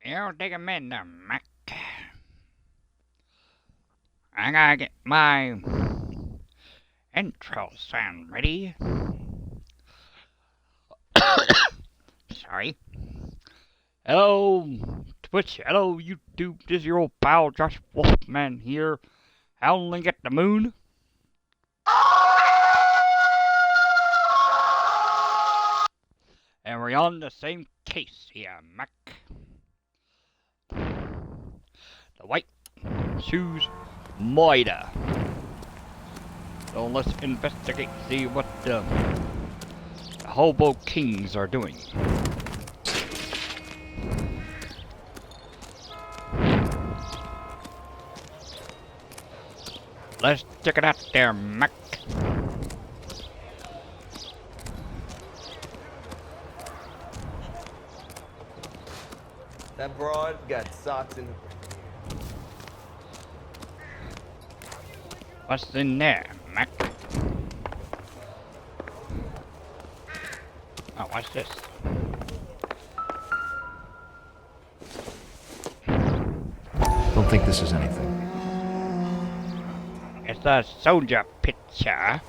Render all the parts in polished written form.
You take a minute, Mac. I gotta get my intro sound ready. Sorry. Hello, Twitch. Hello, YouTube. This is your old pal, Josh Wolfman here, howling at the moon. And we're on the same case here, Mac. The white shoes Moida. So let's investigate, see what the Hobo Kings are doing. Let's check it out there, Mac. That broad got socks in. What's in there, Mac? Oh, what's this? Don't think this is anything. It's a soldier picture.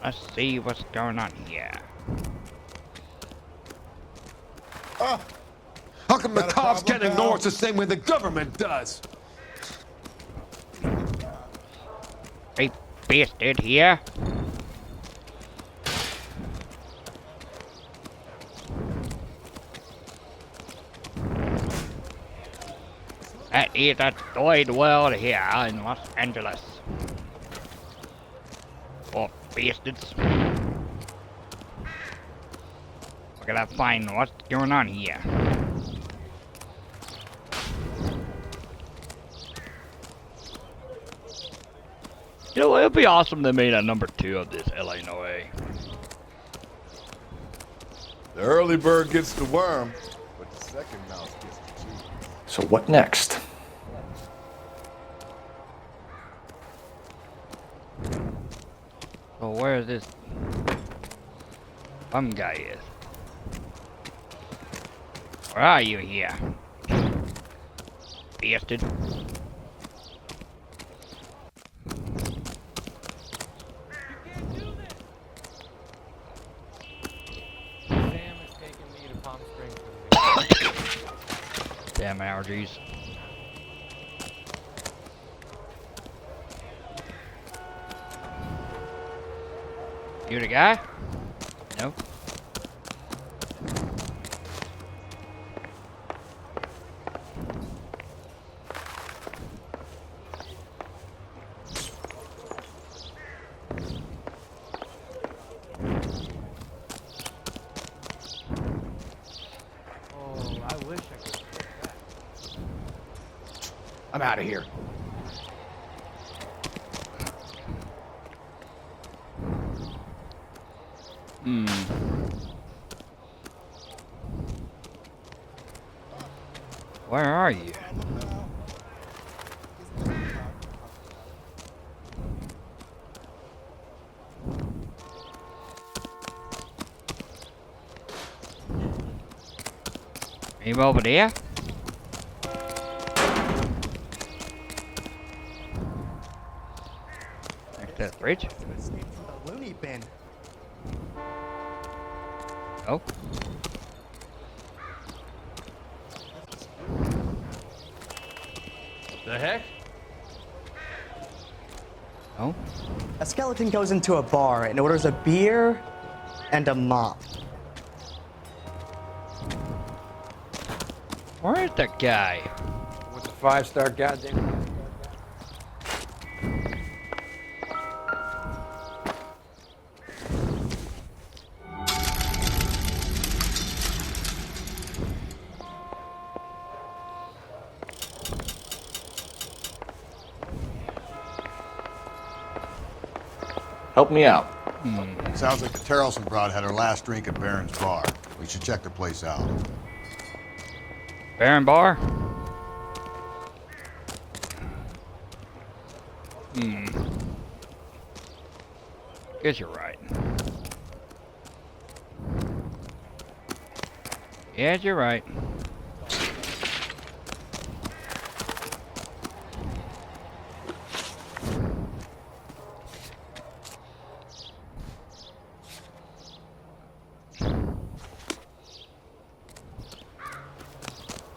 Let's see what's going on here. How come the cops can't ignore us the same way the government does? They bastard here. That is a destroyed world here in Los Angeles. Oh, bastards. We're gonna find what's going on here. You know, it'd be awesome they made a number 2 of this LA Noir. The early bird gets the worm, but the second mouse gets the cheese. So what next? So where this bum guy is? Where are you here? Bastard. Damn allergies. You the guy? No. I'm out of here. Where are you? Are you over there? Next to the bridge? Loony bin. Oh. The heck? Oh. A skeleton goes into a bar and orders a beer and a mop. Where is that guy? With the 5-star goddamn. Help me out. Sounds like the Terrelson broad had her last drink at Baron's bar. We should check the place out. Baron Bar? Guess you're right. Yes, you're right.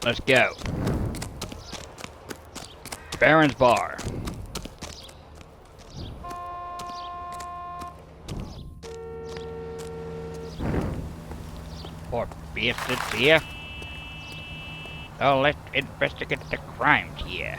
Let's go. Baron's Bar. Or bastards here. So let's investigate the crimes here.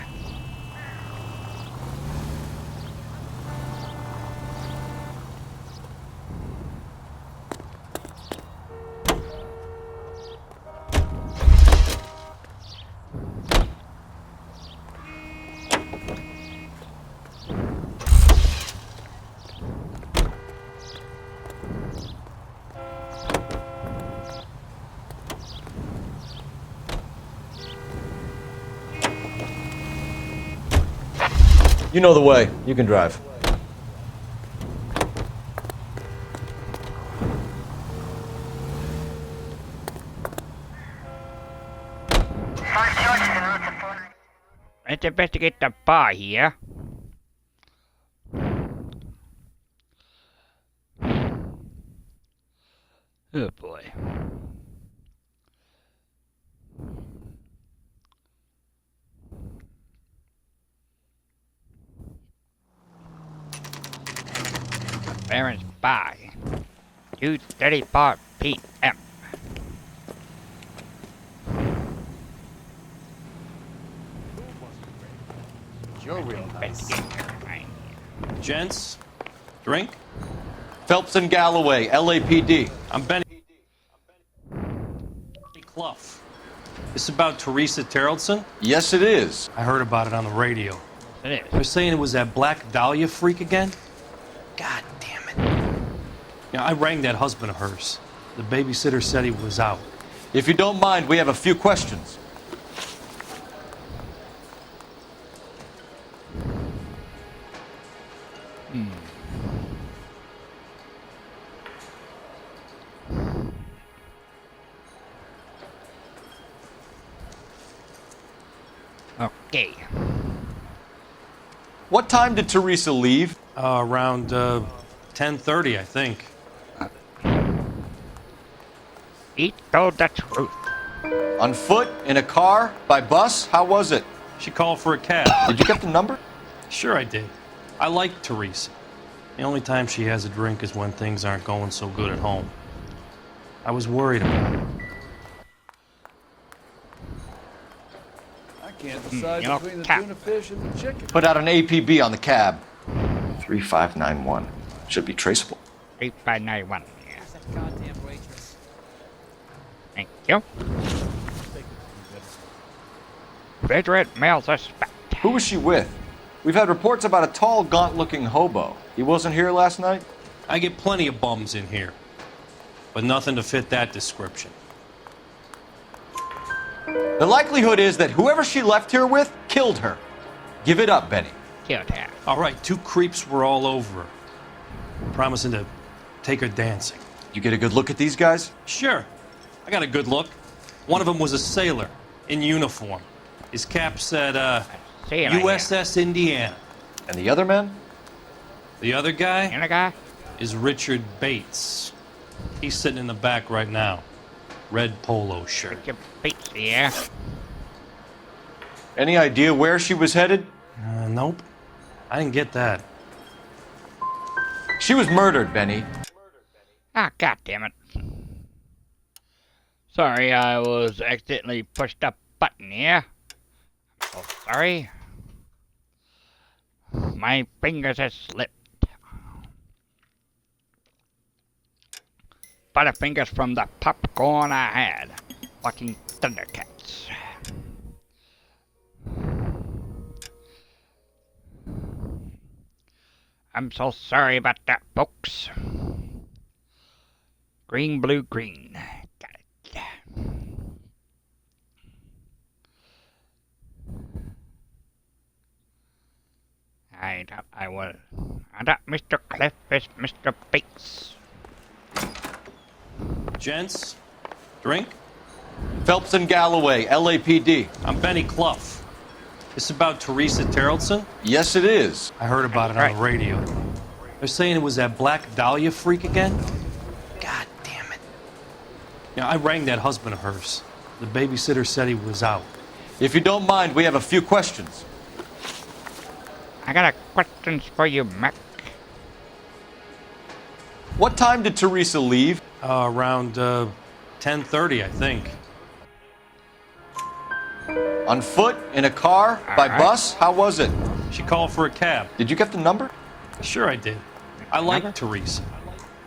You know the way. You can drive. Let's investigate the bar here. Oh boy. Baron's Bar. 2:34 p.m. You're real nice. Gents, drink? Phelps and Galloway, LAPD. I'm Benny Clough. This about Teresa Terrellson? Yes, it is. I heard about it on the radio. It is. They're saying it was that Black Dahlia freak again? God damn it. You know, I rang that husband of hers. The babysitter said he was out. If you don't mind, we have a few questions. Okay. What time did Teresa leave? Around 10:30, I think. He told the truth. On foot? In a car? By bus? How was it? She called for a cab. Did you get the number? Sure I did. I like Teresa. The only time she has a drink is when things aren't going so good at home. I was worried about her. I can't decide you know, between the cat. tuna fish and the chicken. Put out an APB on the cab. 3591. Should be traceable. 3591. Yeah. That goddamn waitress. Thank you. Federate male suspect. Who was she with? We've had reports about a tall, gaunt-looking hobo. He wasn't here last night? I get plenty of bums in here, but nothing to fit that description. The likelihood is that whoever she left here with killed her. Give it up, Benny. Killed her. All right, two creeps were all over her, promising to take her dancing. You get a good look at these guys? Sure, I got a good look. One of them was a sailor in uniform. His cap said, Sailor, USS Indiana. And the other men? The other guy And a guy? is Richard Bates. He's sitting in the back right now. Red polo shirt. With your beats here. Any idea where she was headed? Nope. I didn't get that. She was murdered, Benny. Ah, god damn it. Sorry, I was accidentally pushed a button here. I'm so sorry. My fingers have slipped. Butterfingers from the popcorn I had watching Thundercats. I'm so sorry about that, folks. Green, blue, green. Got it. I I thought I was. I thought Mr. Cliff is Mr. Bates. Gents, drink? Phelps and Galloway, LAPD. I'm Benny Clough. This about Teresa Terrellson? Yes, it is. I heard about it on the radio. They're saying it was that Black Dahlia freak again? God damn it. Yeah, I rang that husband of hers. The babysitter said he was out. If you don't mind, we have a few questions. I got a questions for you, Mac. What time did Teresa leave? Around 10:30, I think. On foot? In a car? By right. bus? How was it? She called for a cab. Did you get the number? Sure I did. I like Teresa.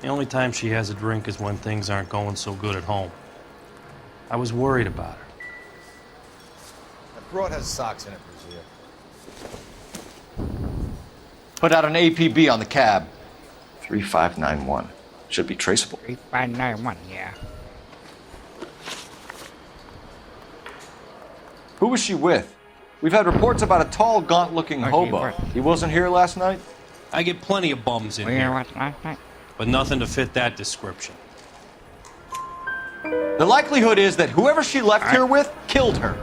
The only time she has a drink is when things aren't going so good at home. I was worried about her. That broad has socks in it, Brazil. Put out an APB on the cab. 3591. Should be traceable. 3591, yeah. Who was she with? We've had reports about a tall, gaunt-looking Oh, hobo. He wasn't here last night? I get plenty of bums in We here here, watched last night. but nothing to fit that description. The likelihood is that whoever she left here with killed her.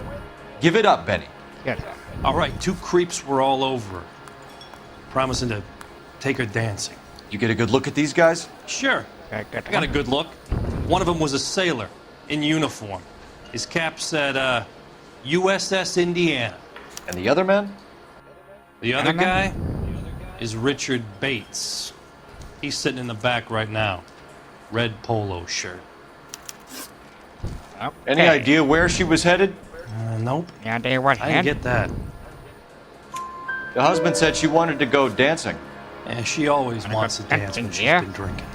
Give it up, Benny. Yes. All right, two creeps were all over her, promising to take her dancing. You get a good look at these guys? Sure, Very good. I got a good look. One of them was a sailor in uniform. His cap said, USS Indiana. And the other men? The other Indiana? guy is Richard Bates. He's sitting in the back right now. Red polo shirt. Okay. Any idea where she was headed? Nope, Yeah, they was I didn't get that. The husband said she wanted to go dancing. Yeah, she always wants to dance when dancing, she's yeah? been drinking.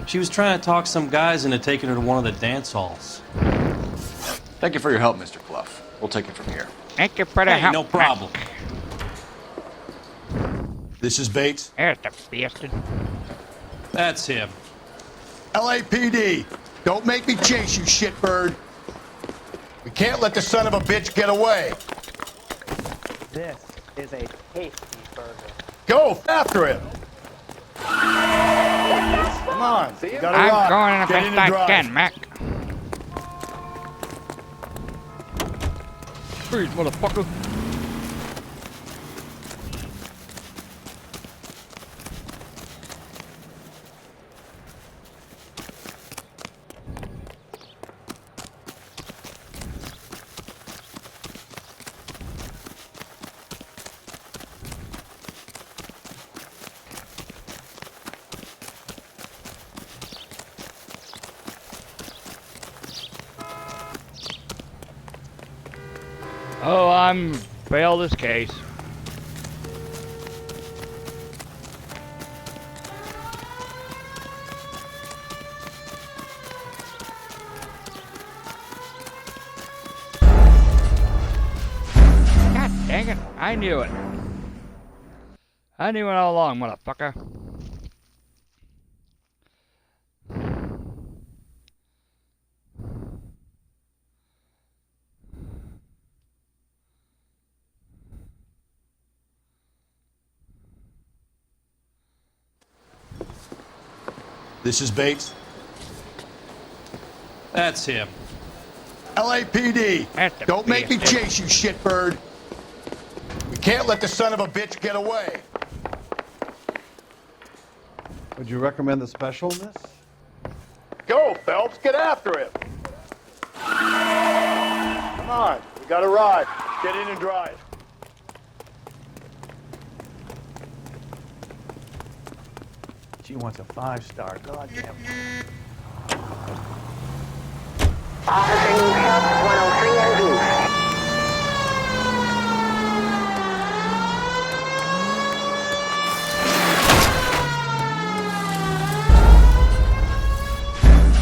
She was trying to talk some guys into taking her to one of the dance halls. Thank you for your help, Mr. Clough. We'll take it from here. Thank you for the Hey, help. no problem. Mac. This is Bates. There's the bastard. That's him. LAPD. Don't make me chase you, shitbird. We can't let the son of a bitch get away. This is a tasty burger. Go after him. Come on. You gotta I'm rock. going in the Get best in and I drive. can, Mac. Freeze, motherfucker. Oh, I'm fail this case. God dang it, I knew it. I knew it all along, motherfucker. This is Bates. That's him. LAPD. That's the Don't make me bastard. chase you, shitbird. We can't let the son of a bitch get away. Would you recommend the special in this? Go, Phelps. Get after him. Come on. We got to ride. Get in and drive. She wants a 5-star. God damn.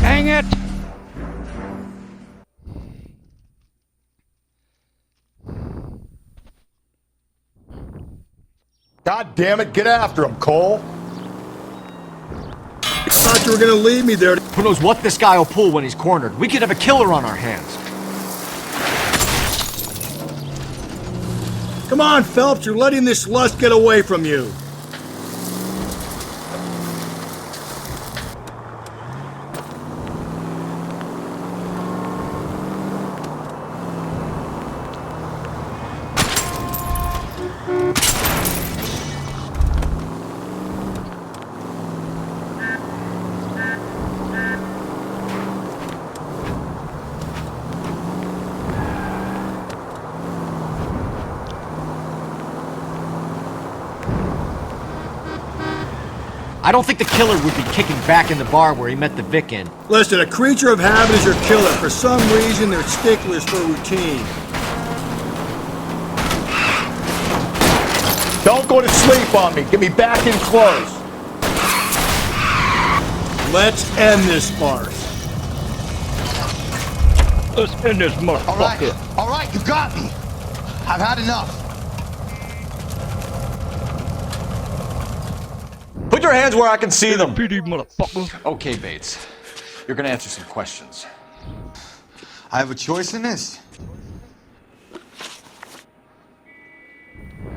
Dang it! God damn it. Get after him, Cole. I thought you were gonna leave me there. Who knows what this guy will pull when he's cornered? We could have a killer on our hands. Come on, Phelps, you're letting this lust get away from you. I don't think the killer would be kicking back in the bar where he met the Vic in. Listen, a creature of habit is your killer. For some reason, they're sticklers for routine. Don't go to sleep on me. Get me back in close. Let's end this farce. Let's end this motherfucker. All right, you got me. I've had enough. Put your hands where I can see them. PD motherfucker. Okay, Bates. You're gonna answer some questions. I have a choice in this.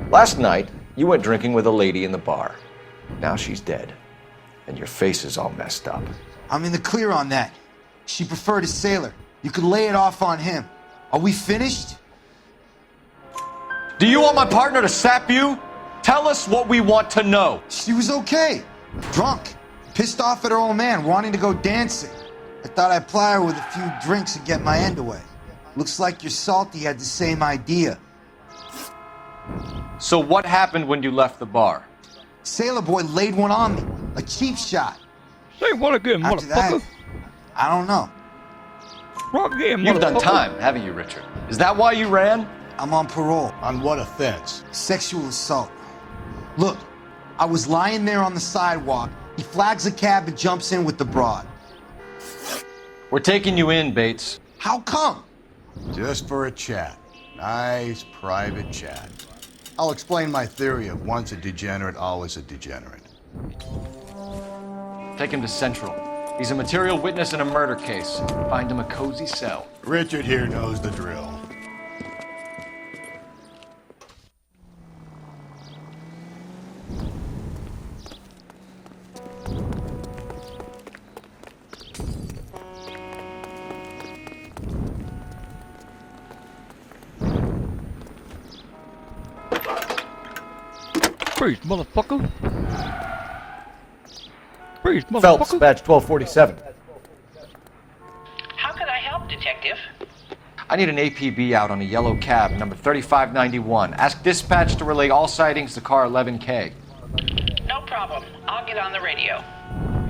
Last night, you went drinking with a lady in the bar. Now she's dead. And your face is all messed up. I'm in the clear on that. She preferred a sailor. You could lay it off on him. Are we finished? Do you want my partner to sap you? Tell us what we want to know. She was okay. Drunk. Pissed off at her old man, wanting to go dancing. I thought I'd ply her with a few drinks and get my end away. Looks like your salty had the same idea. So what happened when you left the bar? Sailor boy laid one on me. A cheap shot. Say what again, After that, motherfucker? I don't know. What again, You've done motherfucker? time, haven't you, Richard? Is that why you ran? I'm on parole. On what offense? Sexual assault. Look, I was lying there on the sidewalk. He flags a cab and jumps in with the broad. We're taking you in, Bates. How come? Just for a chat. Nice private chat. I'll explain my theory of once a degenerate, always a degenerate. Take him to Central. He's a material witness in a murder case. Find him a cozy cell. Richard here knows the drill. Freeze, motherfucker. Freeze, motherfucker. Phelps, badge 1247. How can I help, Detective? I need an APB out on a yellow cab, number 3591. Ask dispatch to relay all sightings to car 11K. No problem. I'll get on the radio.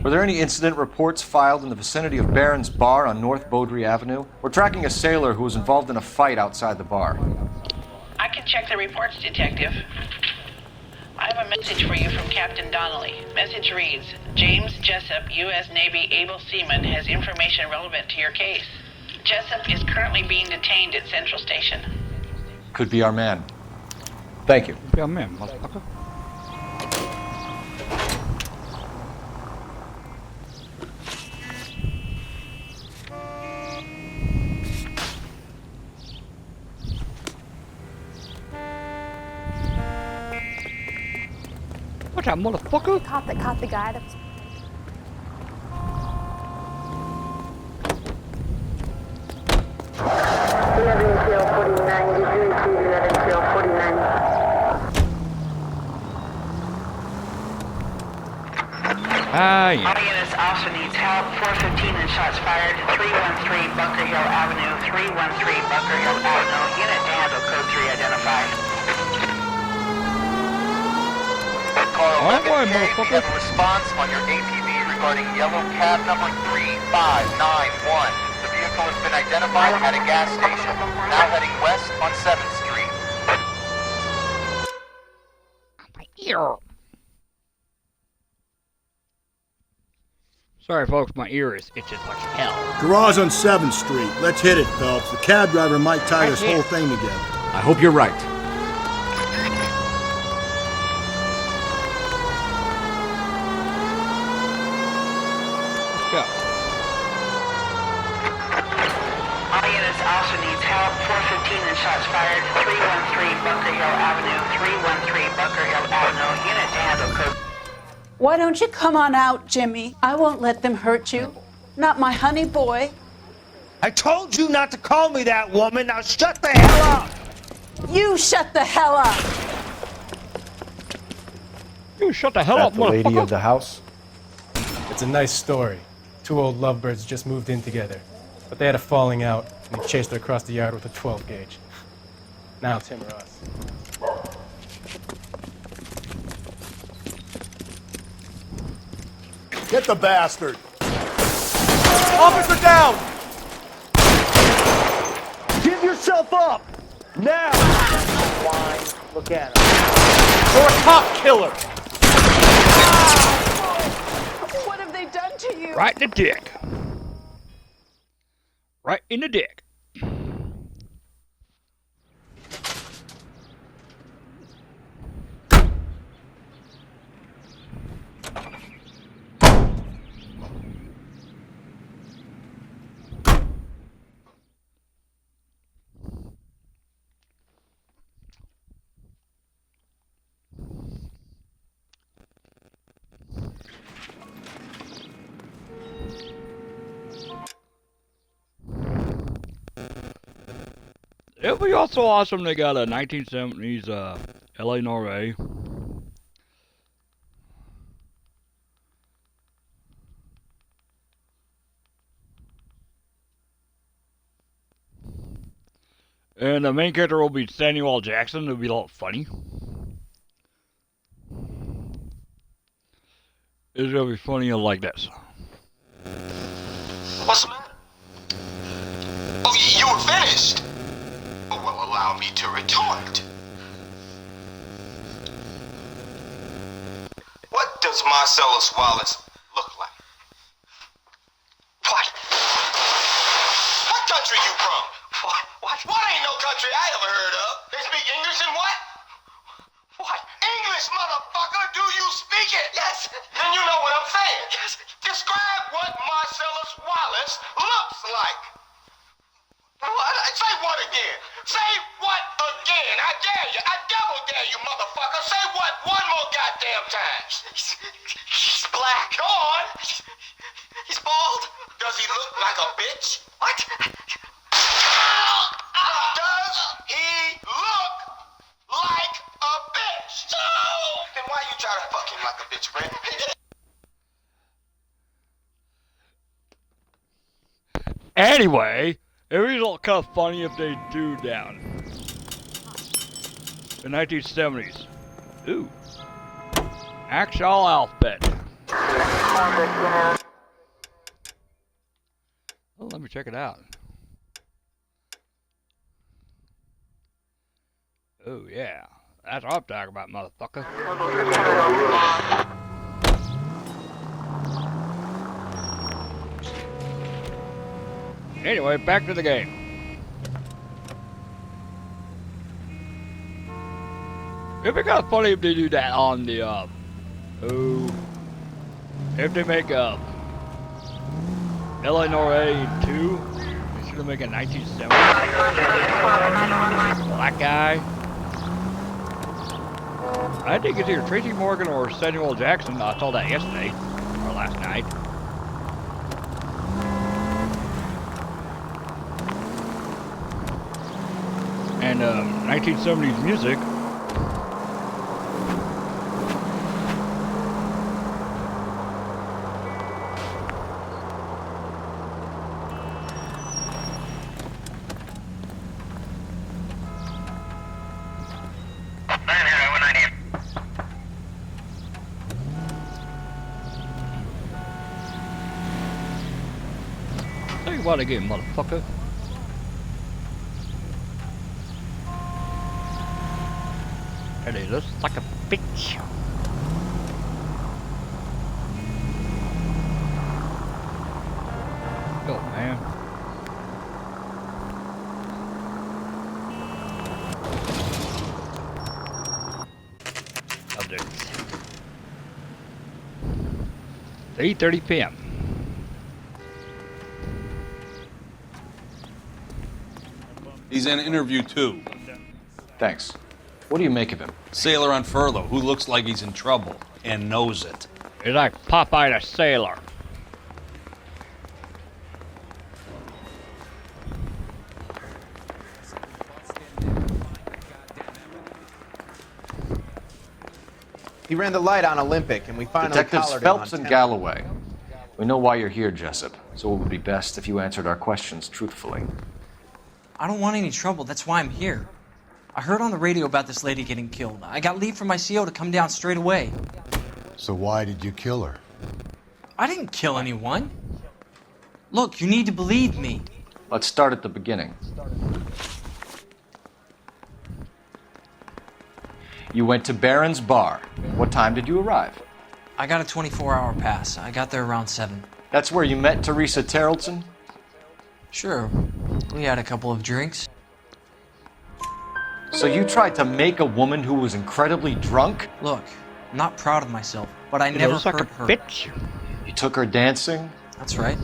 Were there any incident reports filed in the vicinity of Barron's Bar on North Beaudry Avenue? We're tracking a sailor who was involved in a fight outside the bar. I can check the reports, Detective. I have a message for you from Captain Donnelly. Message reads, James Jessup, U.S. Navy able seaman, has information relevant to your case. Jessup is currently being detained at Central Station. Could be our man. Thank you. Yeah, man, motherfucker. What's that, motherfucker? Caught the guy that was... Ah, yeah. All units also needs help. 415 and shots fired. 313 Bunker Hill Avenue. 313 Bunker Hill Avenue. Unit to handle code 3 identified. All right, boy, motherfucker. Have a response on your APB regarding yellow cab number 3591. The vehicle has been identified at a gas station. Now heading west on 7th Street. My ear. Sorry, folks, my ear is itches like hell. Garage on 7th Street. Let's hit it, Phelps. The cab driver might tie this whole thing together. I hope you're right. Let's go. All units also needs help. 415 and shots fired. 313 Bunker Hill Avenue. 313 Bunker Hill Avenue. Unit to handle code. Why don't you come on out, Jimmy? I won't let them hurt you. Not my honey boy. I told you not to call me that, woman. Now shut the hell up. You shut the hell up. You shut the hell up, The lady motherfucker. of the house. It's a nice story. Two old lovebirds just moved in together, but they had a falling out, and he chased her across the yard with a 12 gauge. Now it's him or us. Get the bastard. Officer down! Give yourself up! Now! Look at him. You're a cop killer! What have they done to you? Right in the dick. Right in the dick. It would be also awesome they got a 1970s LA Norway. And the main character will be Samuel L. Jackson. It'll be a lot funny. It's gonna be funny like this. What's the matter? Oh, you were finished? Oh, well, allow me to retort. What does Marcellus Wallace look like? What? What country you from? What ain't no country I ever heard of? They speak English and what? What? English, motherfucker! Do you speak it? Yes. Then you know what I'm saying. Yes. Describe what Marcellus Wallace looks like. What? Say what again? Say what again? I dare you. I double dare you, motherfucker. Say what one more goddamn time. He's black. Go on. He's bald. Does he look like a bitch? What? Does he look like a bitch? No! Then why you try to fuck him like a bitch, Brent? Anyway, it would be kind of funny if they do that. The 1970s. Ooh. Actual alphabet. Well, let me check it out. Oh, yeah. That's what I'm talking about, motherfucker. Anyway, back to the game. It'd be kind of funny if they do that on the, if they make a Illinois 2, instead of making 1970. Black guy. I think it's either Tracy Morgan or Samuel Jackson. I saw that yesterday, or last night. And 1970s music. Tell you what again, motherfucker. And he looks like a bitch. Oh man. Updates. 3:30 p.m. He's in interview 2. Thanks. What do you make of him? Sailor on furlough who looks like he's in trouble and knows it. He's like Popeye the Sailor. He ran the light on Olympic, and we finally Detectives collared Phelps him on and temp. Galloway. We know why you're here, Jessup, so it would be best if you answered our questions truthfully. I don't want any trouble. That's why I'm here. I heard on the radio about this lady getting killed. I got leave from my CO to come down straight away. So why did you kill her? I didn't kill anyone. Look, you need to believe me. Let's start at the beginning. You went to Barron's Bar. What time did you arrive? I got a 24-hour pass. I got there around 7. That's where you met Teresa Terrelson? Sure. We had a couple of drinks. So you tried to make a woman who was incredibly drunk? Look, I'm not proud of myself, but I never hurt her. Bitch. You took her dancing? That's right.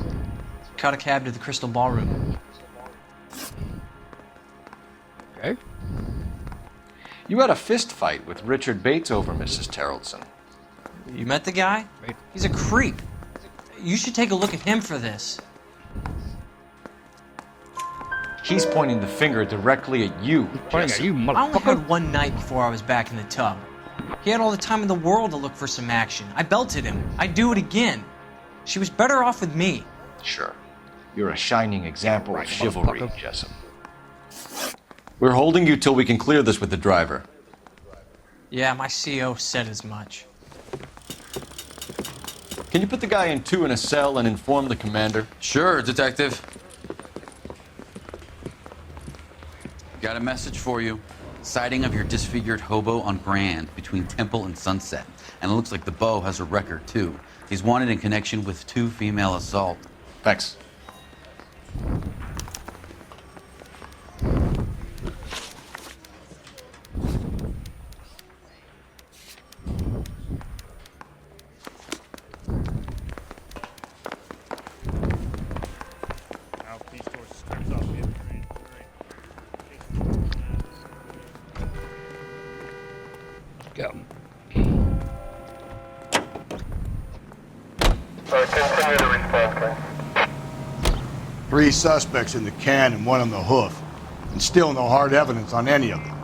Caught a cab to the Crystal Ballroom. Okay. You had a fist fight with Richard Bates over Mrs. Terrelson. You met the guy? He's a creep. You should take a look at him for this. He's pointing the finger directly at you. Pointing at you, I only motherfucker. had one night before I was back in the tub. He had all the time in the world to look for some action. I belted him. I'd do it again. She was better off with me. Sure. You're a shining example of chivalry, Jessup. We're holding you till we can clear this with the driver. Yeah, my CO said as much. Can you put the guy in 2 in a cell and inform the commander? Sure, Detective. Got a message for you. Sighting of your disfigured hobo on Grand between Temple and Sunset. And it looks like the Beau has a record, too. He's wanted in connection with 2 female assault. Thanks. Go. Continue the response, okay? 3 suspects in the can and 1 on the hoof. And still no hard evidence on any of them.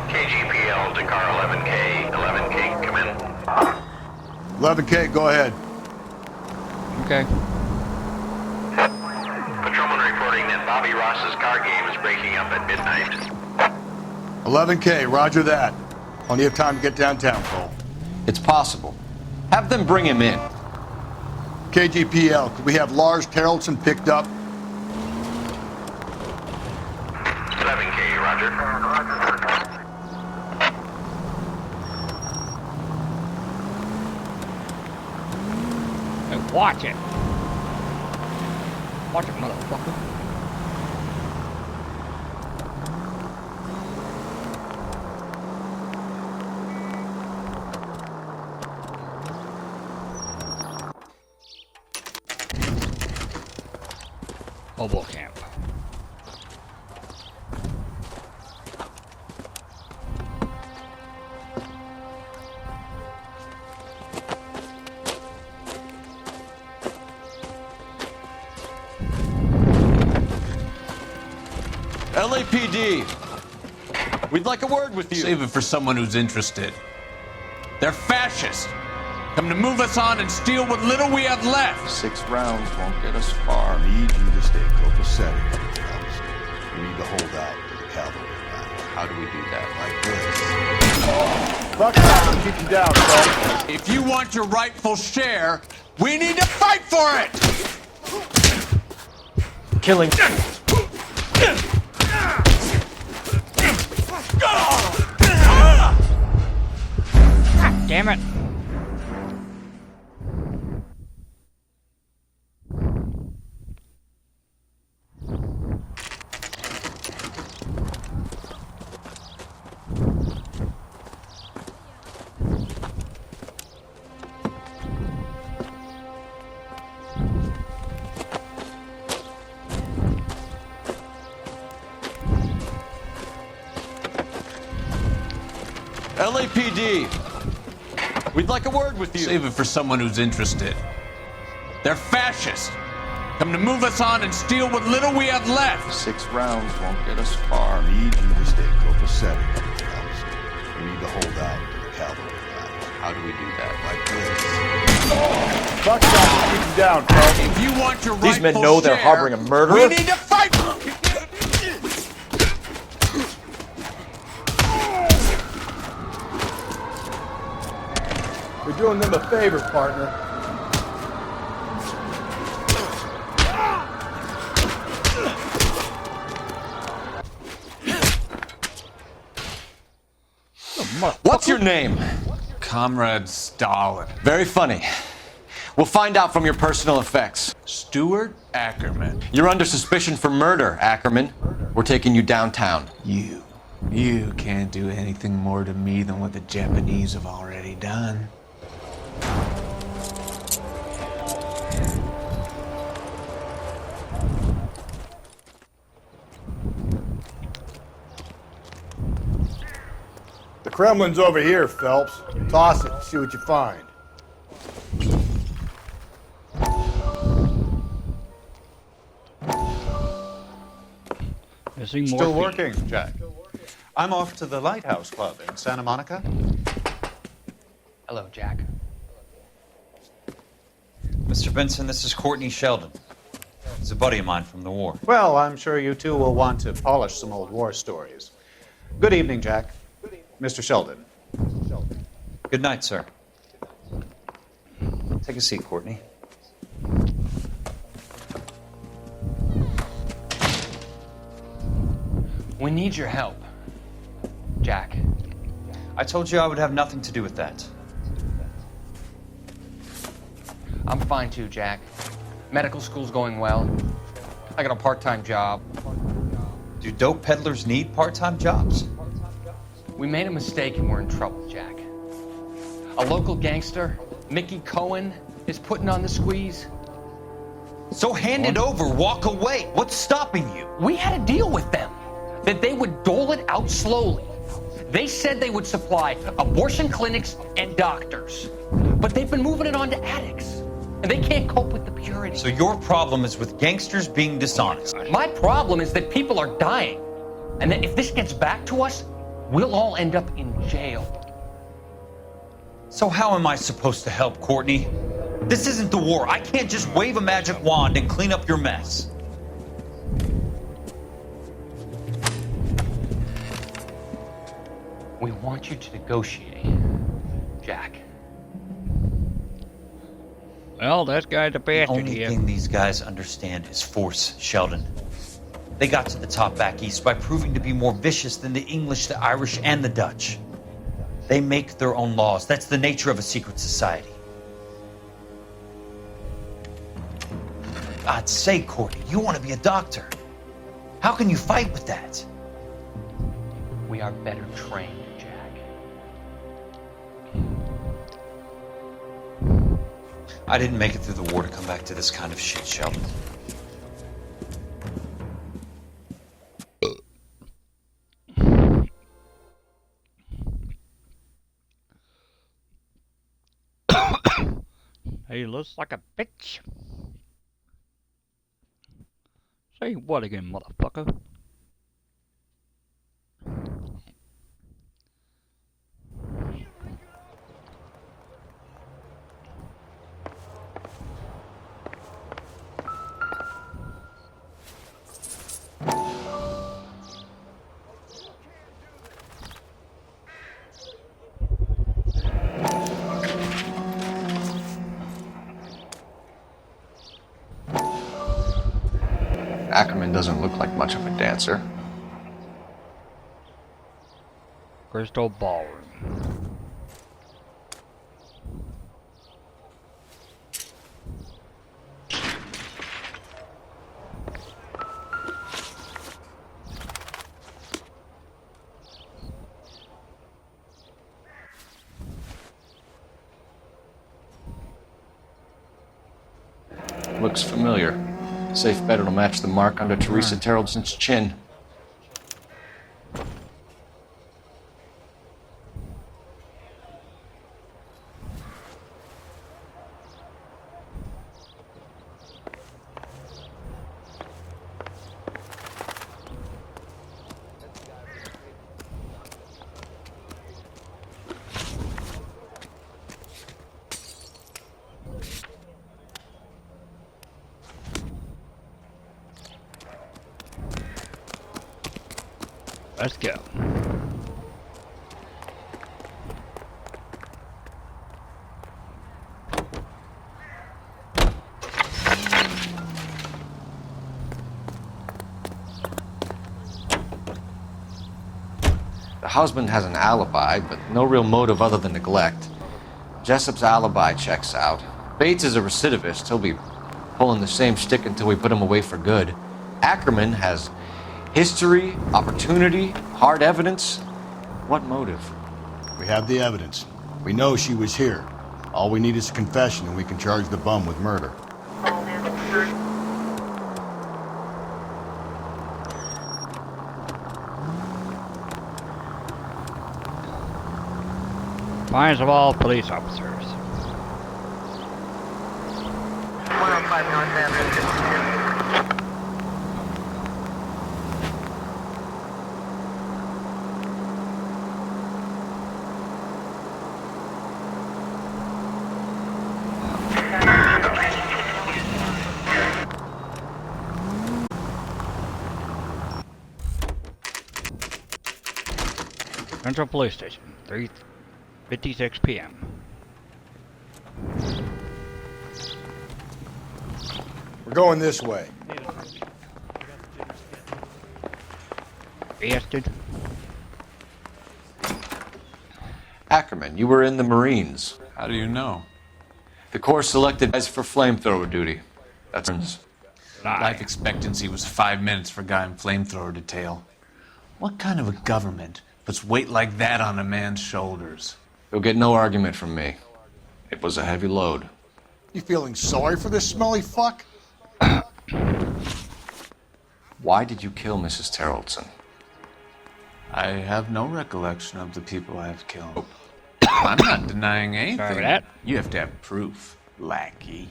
KGPL to car 11K. 11K, come in. 11K, go ahead. Okay. Patrolman reporting that Bobby Ross's car game is breaking up at midnight. 11K, roger that. Plenty of time to get downtown, Cole. It's possible. Have them bring him in. KGPL, could we have Lars Terrelson picked up? 11K, roger. Hey, watch it. Watch it, motherfucker. Mobile camp. LAPD, we'd like a word with you. Save it for someone who's interested. They're fascists. Come to move us on and steal what little we have left. 6 rounds won't get us far. I need you to stay copacetic, Phelps. We need to hold out for the cavalry line. How do we do that? Like this. Buck down, keep you down, Phelps. If you want your rightful share, we need to fight for it! Killing. God damn it. LAPD. We'd like a word with you. Save it for someone who's interested. They're fascists. Come to move us on and steal what little we have left. 6 rounds won't get us far. We need you to stay copacetic, fellas. We need to hold out to the cavalry line. How do we do that? Like this. Fuck that, keep them down, fellas. If you want your These men rightful know they're share, harboring a murderer? we need to fight! You're doing them a favor, partner. What's your name? Comrade Stalin. Very funny. We'll find out from your personal effects. Stuart Ackerman. You're under suspicion for murder, Ackerman. We're taking you downtown. You can't do anything more to me than what the Japanese have already done. The Kremlin's over here, Phelps. Toss it, see what you find. Still working, Jack. I'm off to the Lighthouse Club in Santa Monica. Hello, Jack. Mr. Benson, this is Courtney Sheldon. He's a buddy of mine from the war. Well, I'm sure you two will want to polish some old war stories. Good evening, Jack. Mr. Sheldon. Good night, sir. Take a seat, Courtney. We need your help, Jack. I told you I would have nothing to do with that. I'm fine too, Jack. Medical school's going well. I got a part-time job. Do dope peddlers need part-time jobs? We made a mistake and we're in trouble, Jack. A local gangster, Mickey Cohen, is putting on the squeeze. So hand it over, walk away. What's stopping you? We had a deal with them that they would dole it out slowly. They said they would supply abortion clinics and doctors, but they've been moving it on to addicts, and they can't cope with the purity. So your problem is with gangsters being dishonest. My problem is that people are dying, and that if this gets back to us, we'll all end up in jail. So how am I supposed to help, Courtney? This isn't the war. I can't just wave a magic wand and clean up your mess. We want you to negotiate, Jack. Well, this guy's a The bastard only here. thing these guys understand is force, Sheldon. They got to the top back east by proving to be more vicious than the English, the Irish, and the Dutch. They make their own laws. That's the nature of a secret society. For God's sake, Courtney, you want to be a doctor. How can you fight with that? We are better trained, Jack. I didn't make it through the war to come back to this kind of shit, Sheldon. He looks like a bitch. Say what again, motherfucker? Ackerman doesn't look like much of a dancer. Crystal Ballroom. Looks familiar. Safe bet it'll match the mark under Teresa Terreldson's chin. Let's go. The husband has an alibi, but no real motive other than neglect. Jessup's alibi checks out. Bates is a recidivist. He'll be pulling the same stick until we put him away for good. Ackerman has history, opportunity, hard evidence. What motive? We have the evidence. We know she was here. All we need is a confession and we can charge the bum with murder. Fines of all police officers. 105 North Avenue, 52. Central Police Station, 3:56 p.m. We're going this way. Bastard. Ackerman, you were in the Marines. How do you know? The Corps selected guys for flamethrower duty. That's Life expectancy was 5 minutes for a guy in flamethrower detail. What kind of a government puts weight like that on a man's shoulders? You'll get no argument from me. It was a heavy load. You feeling sorry for this smelly fuck? Why did you kill Mrs. Terrellson? I have no recollection of the people I have killed. I'm not denying anything. Sorry for that. You have to have proof, lackey.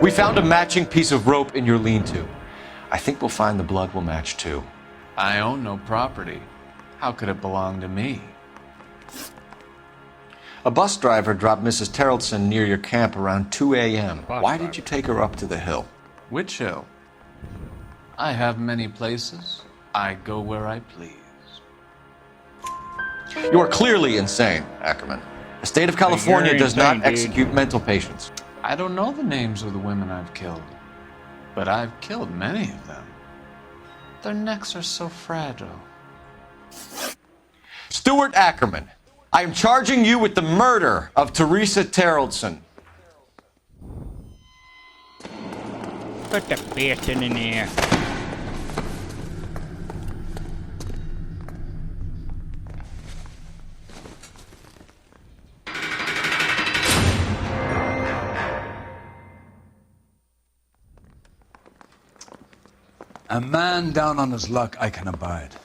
We found a matching piece of rope in your lean-to. I think we'll find the blood will match too. I own no property. How could it belong to me? A bus driver dropped Mrs. Terrellson near your camp around 2 a.m. Why did you take her up to the hill? Which hill? I have many places. I go where I please. You are clearly insane, Ackerman. The state of California does not execute mental patients. I don't know the names of the women I've killed, but I've killed many of them. Their necks are so fragile. Stuart Ackerman, I am charging you with the murder of Teresa Terrellson. Put the bastard in there. A man down on his luck I can abide.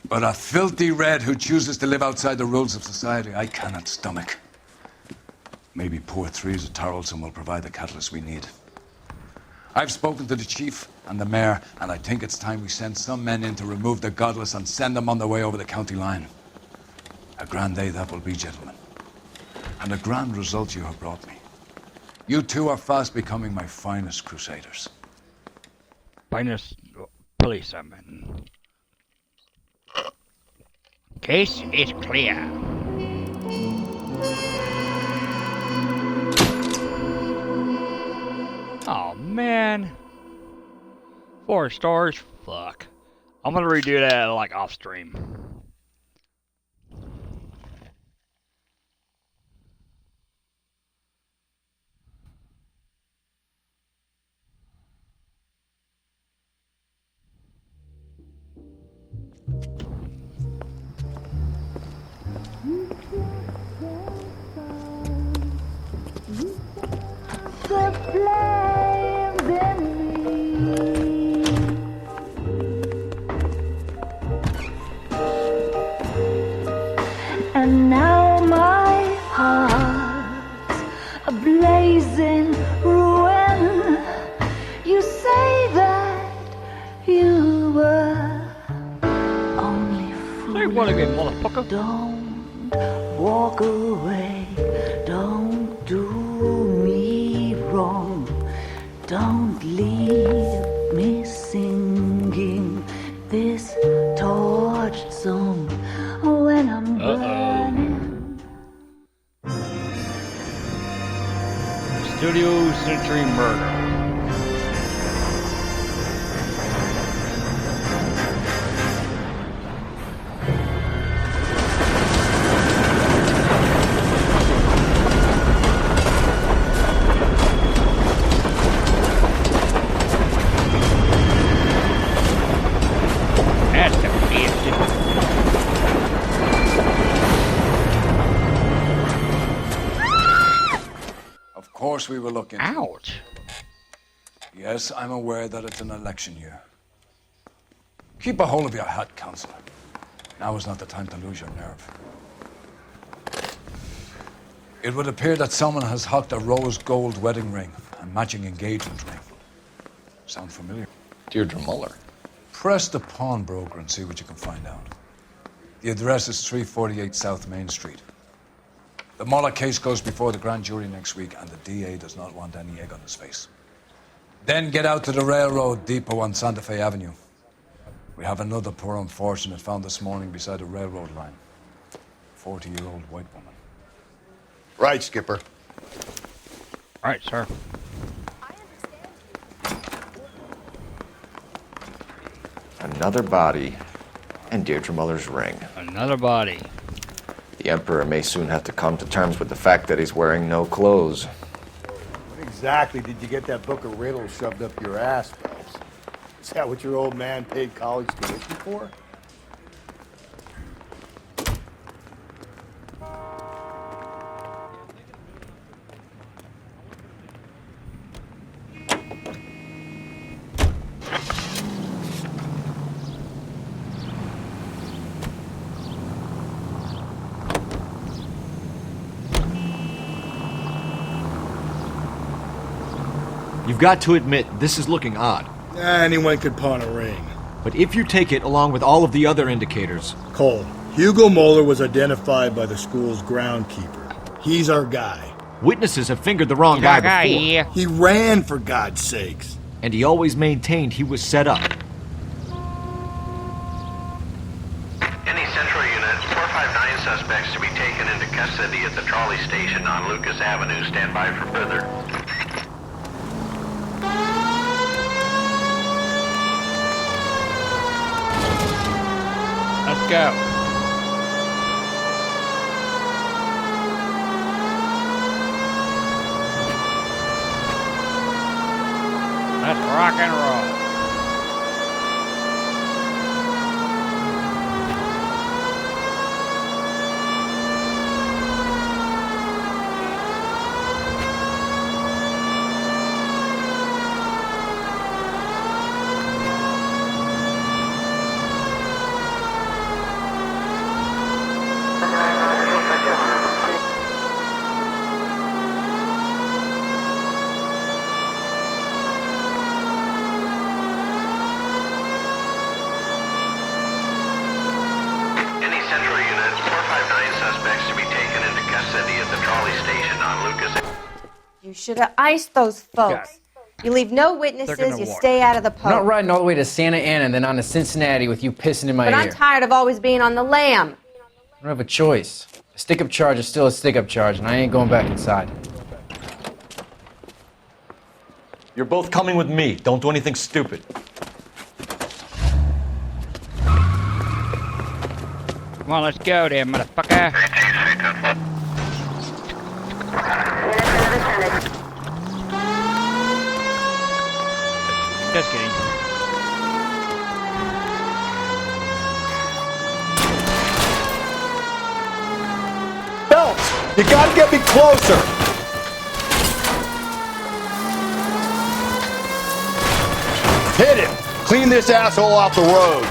But a filthy red who chooses to live outside the rules of society, I cannot stomach. Maybe poor Teresa Tarleton will provide the catalyst we need. I've spoken to the chief and the mayor, and I think it's time we send some men in to remove the godless and send them on their way over the county line. A grand day that will be, gentlemen. And a grand result you have brought me. You two are fast becoming my finest crusaders. Finest policeman. Case is clear. Oh man. 4 stars? Fuck. I'm gonna redo that like off stream. And now my heart's a blazing ruin. You say that you were only fooling. Say what again, motherfucker? Don't walk away. Don't do me wrong. singing this torch song when I'm burning. Studio Century Murder. That's the bastard. Of course we will look into it. Ouch. Yes, I'm aware that it's an election year. Keep a hold of your hat, Counselor. Now is not the time to lose your nerve. It would appear that someone has hocked a rose gold wedding ring and matching engagement ring. Sound familiar? Deirdre Muller. Press the pawnbroker and see what you can find out. The address is 348 South Main Street. The Muller case goes before the grand jury next week, and the DA does not want any egg on his face. Then get out to the railroad depot on Santa Fe Avenue. We have another poor unfortunate found this morning beside a railroad line. 40-year-old white woman. Right, Skipper. Right, sir. Another body, and Deirdre Muller's ring. Another body. The Emperor may soon have to come to terms with the fact that he's wearing no clothes. What exactly did you get that book of riddles shoved up your ass, Phelps? Is that what your old man paid college tuition for? You've got to admit, this is looking odd. Anyone could pawn a ring. But if you take it along with all of the other indicators... Cole, Hugo Moeller was identified by the school's groundkeeper. He's our guy. Witnesses have fingered the wrong guy before. Yeah. He ran, for God's sakes. And he always maintained he was set up. Any Central Unit, 459 suspects to be taken into custody at the trolley station on Lucas Avenue. Stand by for further. Let's go. Let's rock and roll. Any Central Unit, 459 suspects to be taken into custody at the trolley station on Lucas. You should have iced those folks. You leave no witnesses, you stay out of the I'm not post. riding all the way to Santa Ana and then on to Cincinnati with you pissing in my But ear. I'm tired of always being on the lam. I don't have a choice. A stick-up charge is still a stick-up charge, and I ain't going back inside. You're both coming with me. Don't do anything stupid. Come on, let's go there, motherfucker. Just kidding. Phelps, you gotta get me closer. Hit him. Clean this asshole off the road.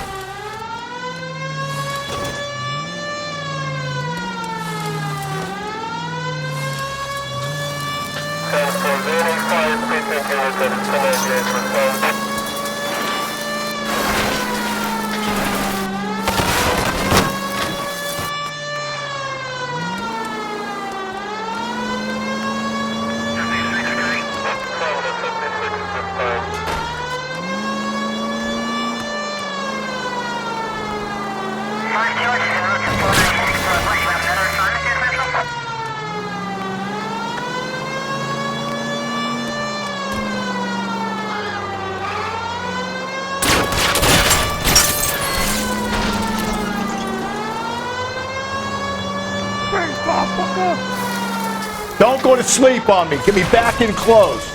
go to sleep on me. Get me back in close.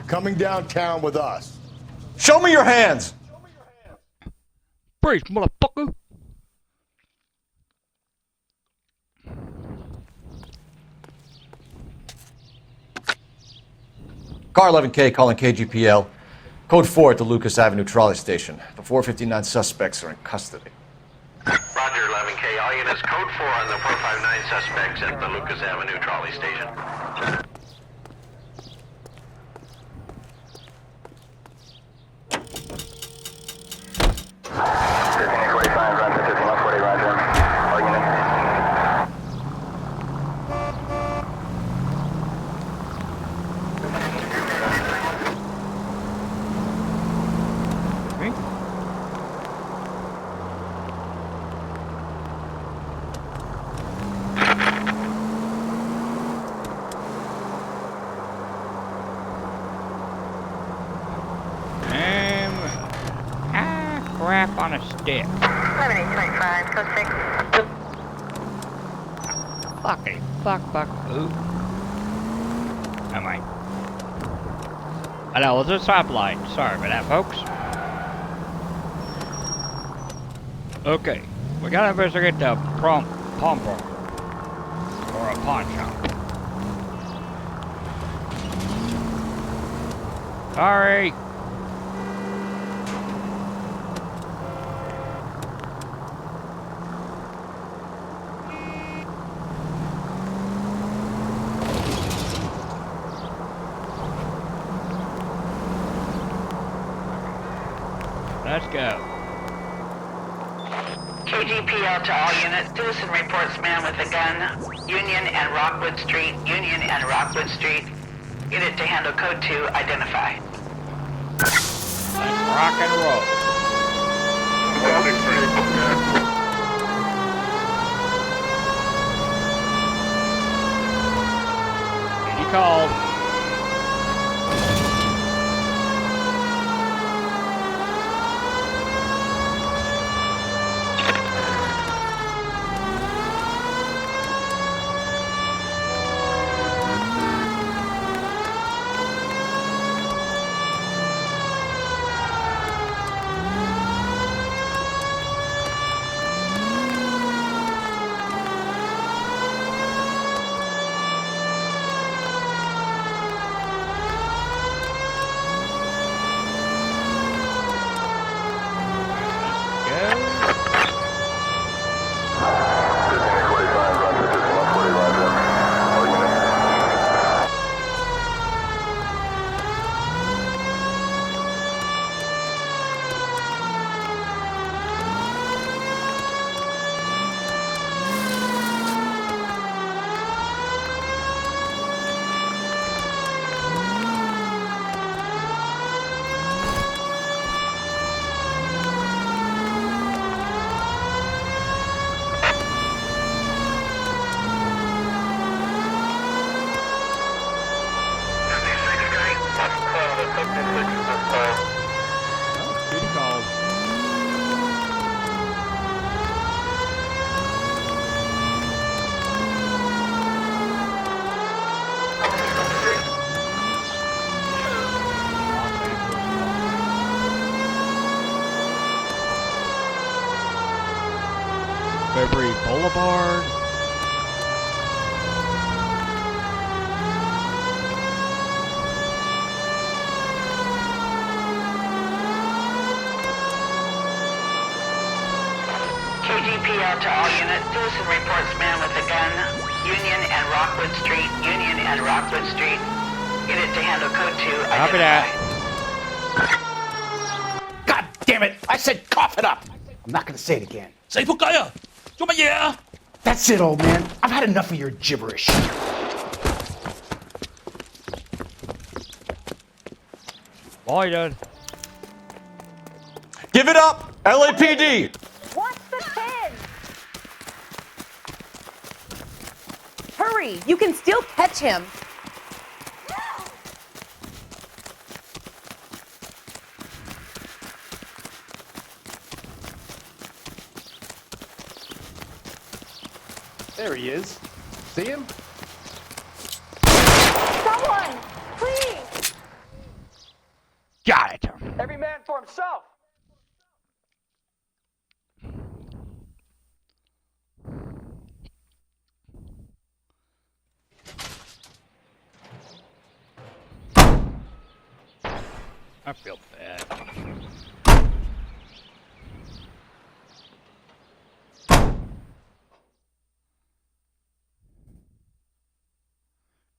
Coming downtown with us. Show me your hands! Freeze, motherfucker! Car 11K calling KGPL. Code 4 at the Lucas Avenue trolley station. The 459 suspects are in custody. Roger, 11K. All units, code 4 on the 459 suspects at the Lucas Avenue trolley station. Crap on a stick. 11825, code 6. Fuckity fuck. Ooh. Am I? I know, it's a stoplight. Sorry for that, folks. Okay. We gotta investigate the pawn bar. Or a pawn shop. Sorry. Let's go. KGPL to all units. Citizen reports man with a gun. Union and Rockwood Street. Union and Rockwood Street. Unit to handle code 2. Identify. Let's rock and roll. He called. Beverly Boulevard. KGPL to all units. Citizen reports man with a gun. Union and Rockwood Street. Union and Rockwood Street. Unit to handle code 2. Copy that. God damn it! I said cough it up! I'm not gonna say it again. That's it, old man. I've had enough of your gibberish. Boy, dude. Give it up! LAPD! What's the pin? Hurry! You can still catch him. There he is. See him? Someone! Please! Got it. Every man for himself! I feel bad.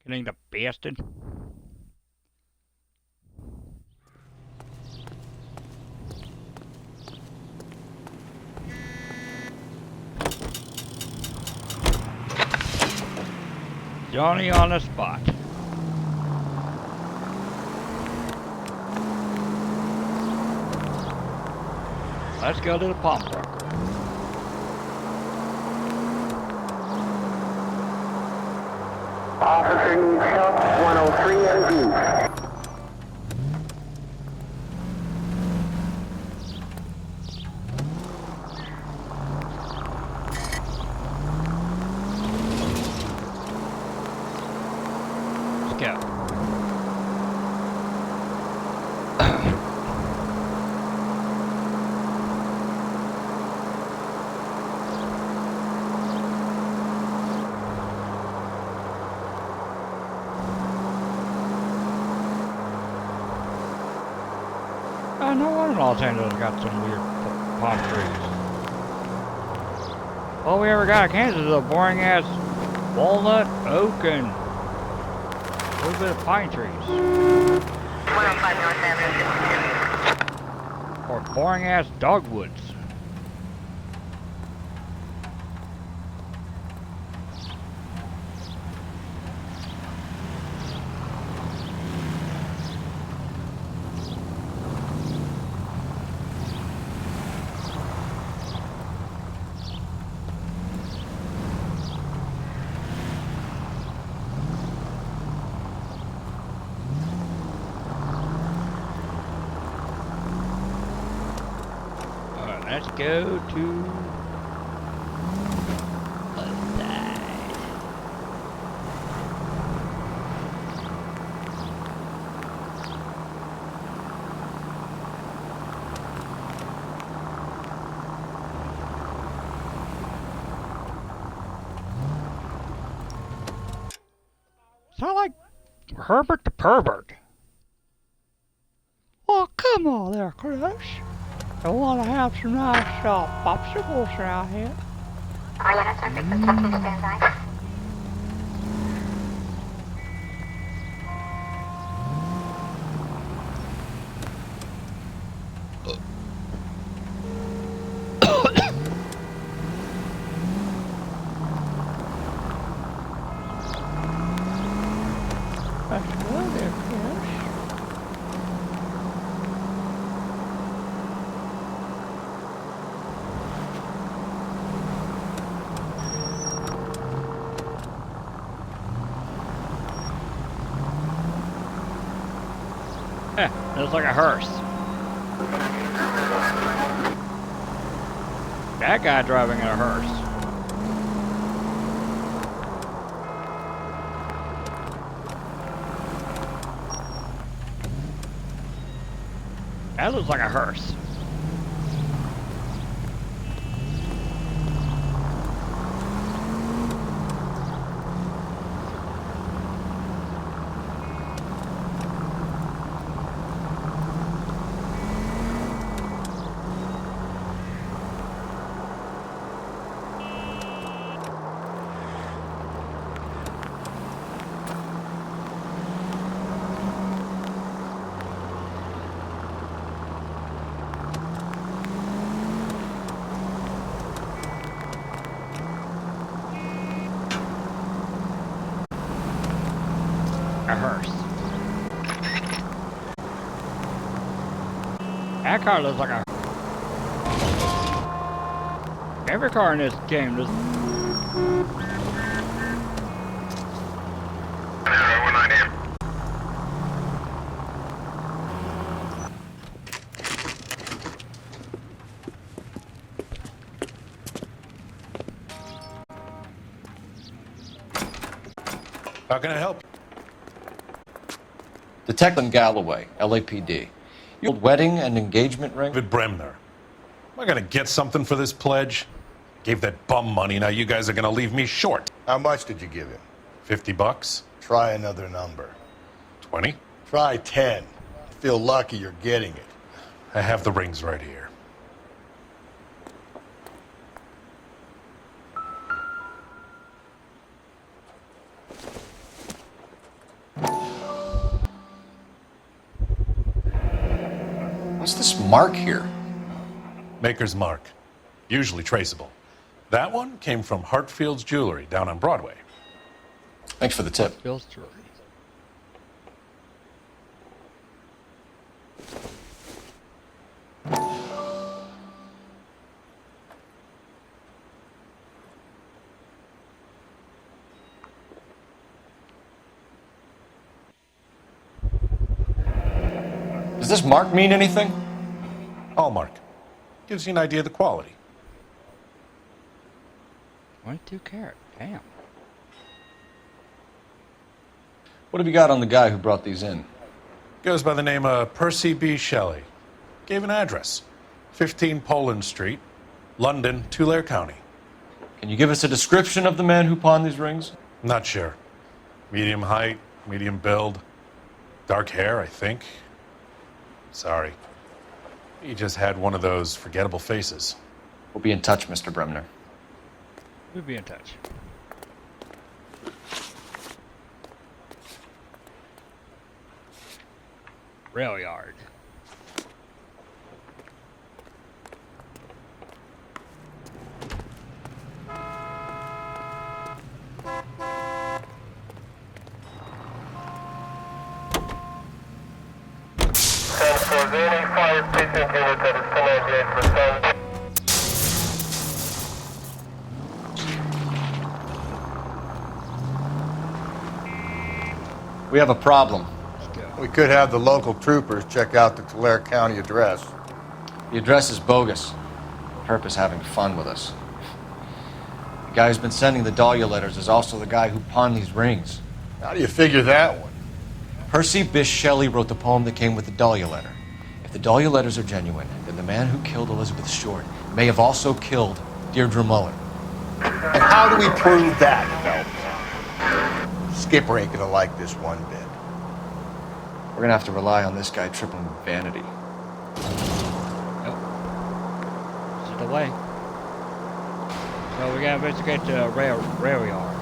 Getting the bastard. Johnny on the spot. Let's go to the pawnbroker. Officer needs help, 103 and east. Let's go. I know one in Los Angeles got some weird palm trees. All we ever got in Kansas is a boring ass walnut, oak, and a little bit of pine trees. 105 North Avenue. Or boring ass dogwoods. Let's go to the side. Sound like Herbert the Pervert. Oh, come on there, Crush. I want to have some nice popsicles around here. Let's go there, Crush. Looks like a hearse. That guy driving in a hearse. That looks like a hearse. A hearse. That car looks like a... Every car in this game does... How can I help? Detective Galloway, LAPD. Your old wedding and engagement ring? David Bremner. Am I gonna get something for this pledge? Gave that bum money, now you guys are gonna leave me short. How much did you give him? $50? Try another number. 20? Try 10. Feel lucky you're getting it. I have the rings right here. What's this mark here? Maker's mark. Usually traceable. That one came from Hartfield's Jewelry down on Broadway. Thanks for the tip. Hartfield's Jewelry. Does this mark mean anything? Hallmark. Gives you an idea of the quality. 22 carat. Damn. What have you got on the guy who brought these in? Goes by the name of Percy B. Shelley. Gave an address. 15 Poland Street, London, Tulare County. Can you give us a description of the man who pawned these rings? Not sure. Medium height, medium build. Dark hair, I think. Sorry. He just had one of those forgettable faces. We'll be in touch, Mr. Bremner. We'll be in touch. Rail yard. We have a problem. We could have the local troopers check out the Tulare County address. The address is bogus. Herp is having fun with us. The guy who's been sending the Dahlia letters is also the guy who pawned these rings. How do you figure that one? Percy Bysshe Shelley wrote the poem that came with the Dahlia letter. If the Dahlia letters are genuine, then the man who killed Elizabeth Short may have also killed Deirdre Muller. And how do we prove that, Phelps? Skipper ain't gonna like this one bit. We're gonna have to rely on this guy tripping with vanity. Yep. This is the way. So we gotta investigate the rail yard.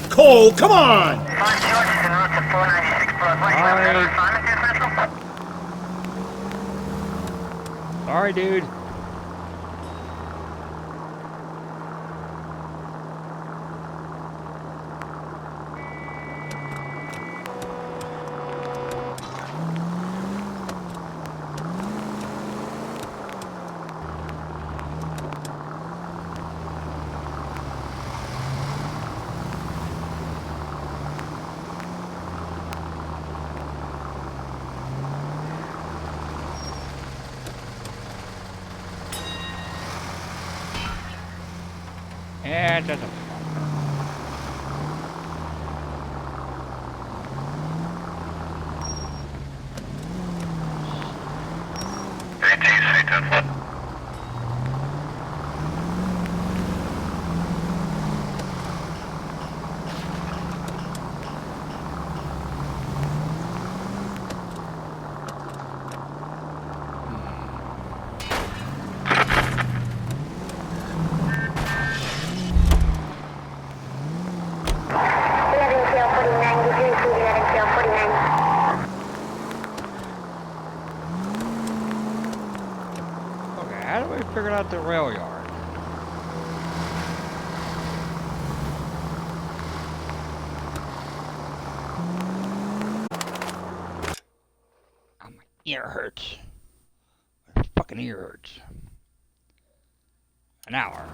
Cole, come on! Sorry, dude. Yeah, it doesn't. at the rail yard. Oh, my ear hurts. My fucking ear hurts. An hour.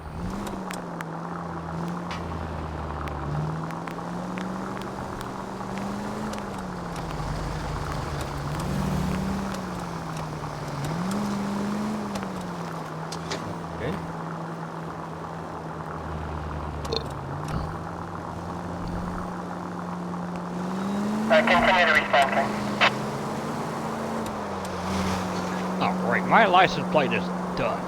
Okay. Continue to respond. Oh, great. My license plate is done.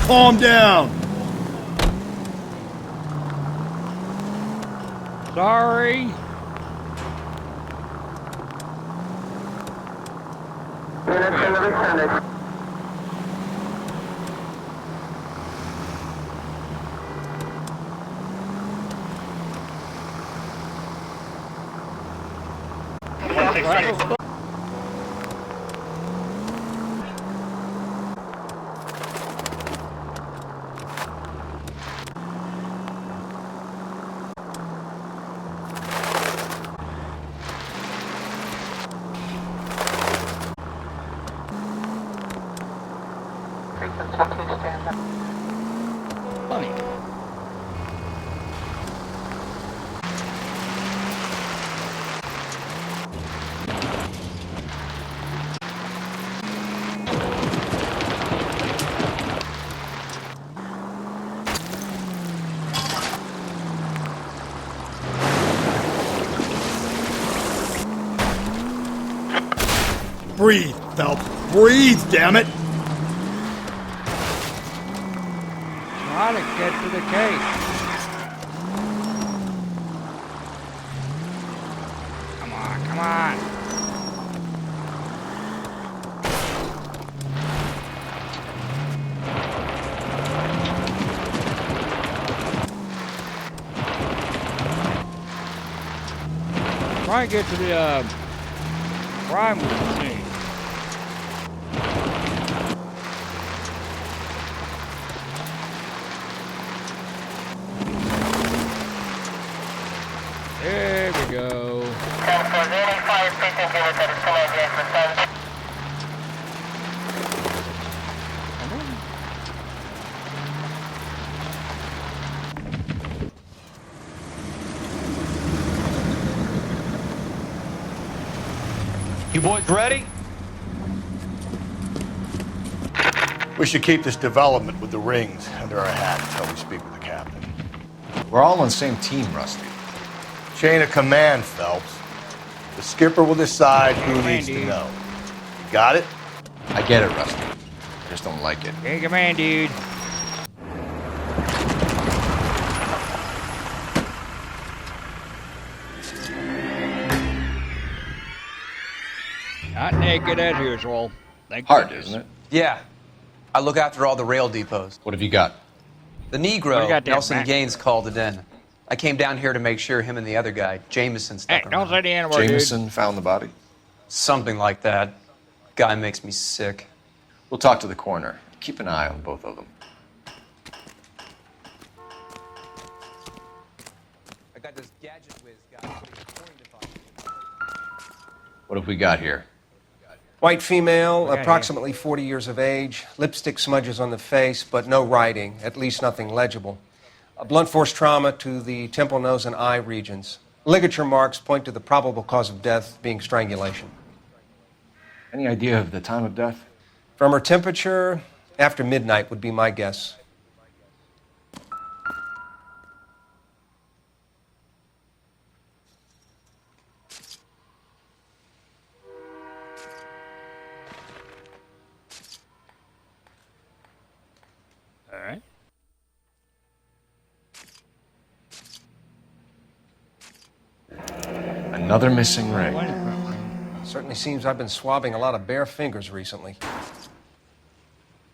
Calm down. Sorry. Funny. Breathe, Phelps. Breathe, damn it. Trying to get to the cave. Come on, come on. Try and get to the crime scene. There we go. You boys ready? We should keep this development with the rings under our hat until we speak with the captain. We're all on the same team, Rusty. Chain of command, Phelps. The skipper will decide who needs to know. You got it? I get it, Rusty. I just don't like it. Hey, command, dude. Not naked as usual. Thank Hard, goodness. isn't it? Yeah. I look after all the rail depots. What have you got? The What do you Negro, got there, Nelson Mac? Gaines, called it in. I came down here to make sure him and the other guy, Jameson, stuck Hey, around. don't say the N-word, dude. Jameson found the body? Something like that. Guy makes me sick. We'll talk to the coroner. Keep an eye on both of them. I got this gadget whiz guy. What have we got here? White female, Okay. approximately 40 years of age, lipstick smudges on the face, but no writing, at least nothing legible. A blunt force trauma to the temple, nose, and eye regions. Ligature marks point to the probable cause of death being strangulation. Any idea of the time of death? From her temperature, after midnight would be my guess. All right. Another missing ring. Certainly seems I've been swabbing a lot of bare fingers recently.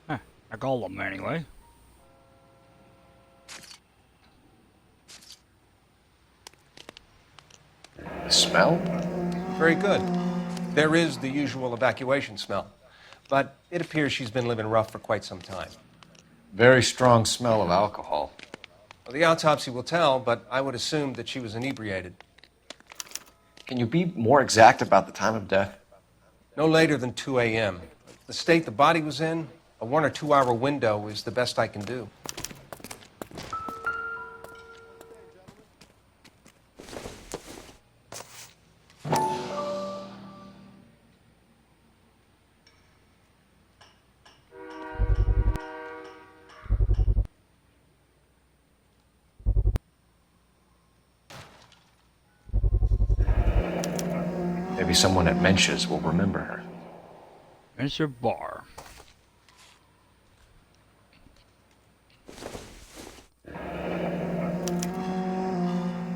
Like all of them anyway. The smell? Very good. There is the usual evacuation smell, but it appears she's been living rough for quite some time. Very strong smell of alcohol. Well, the autopsy will tell, but I would assume that she was inebriated. Can you be more exact about the time of death? No later than 2 a.m. The state the body was in, a 1 or 2 hour window is the best I can do. Maybe someone at Mensch's will remember her. Mensch's bar.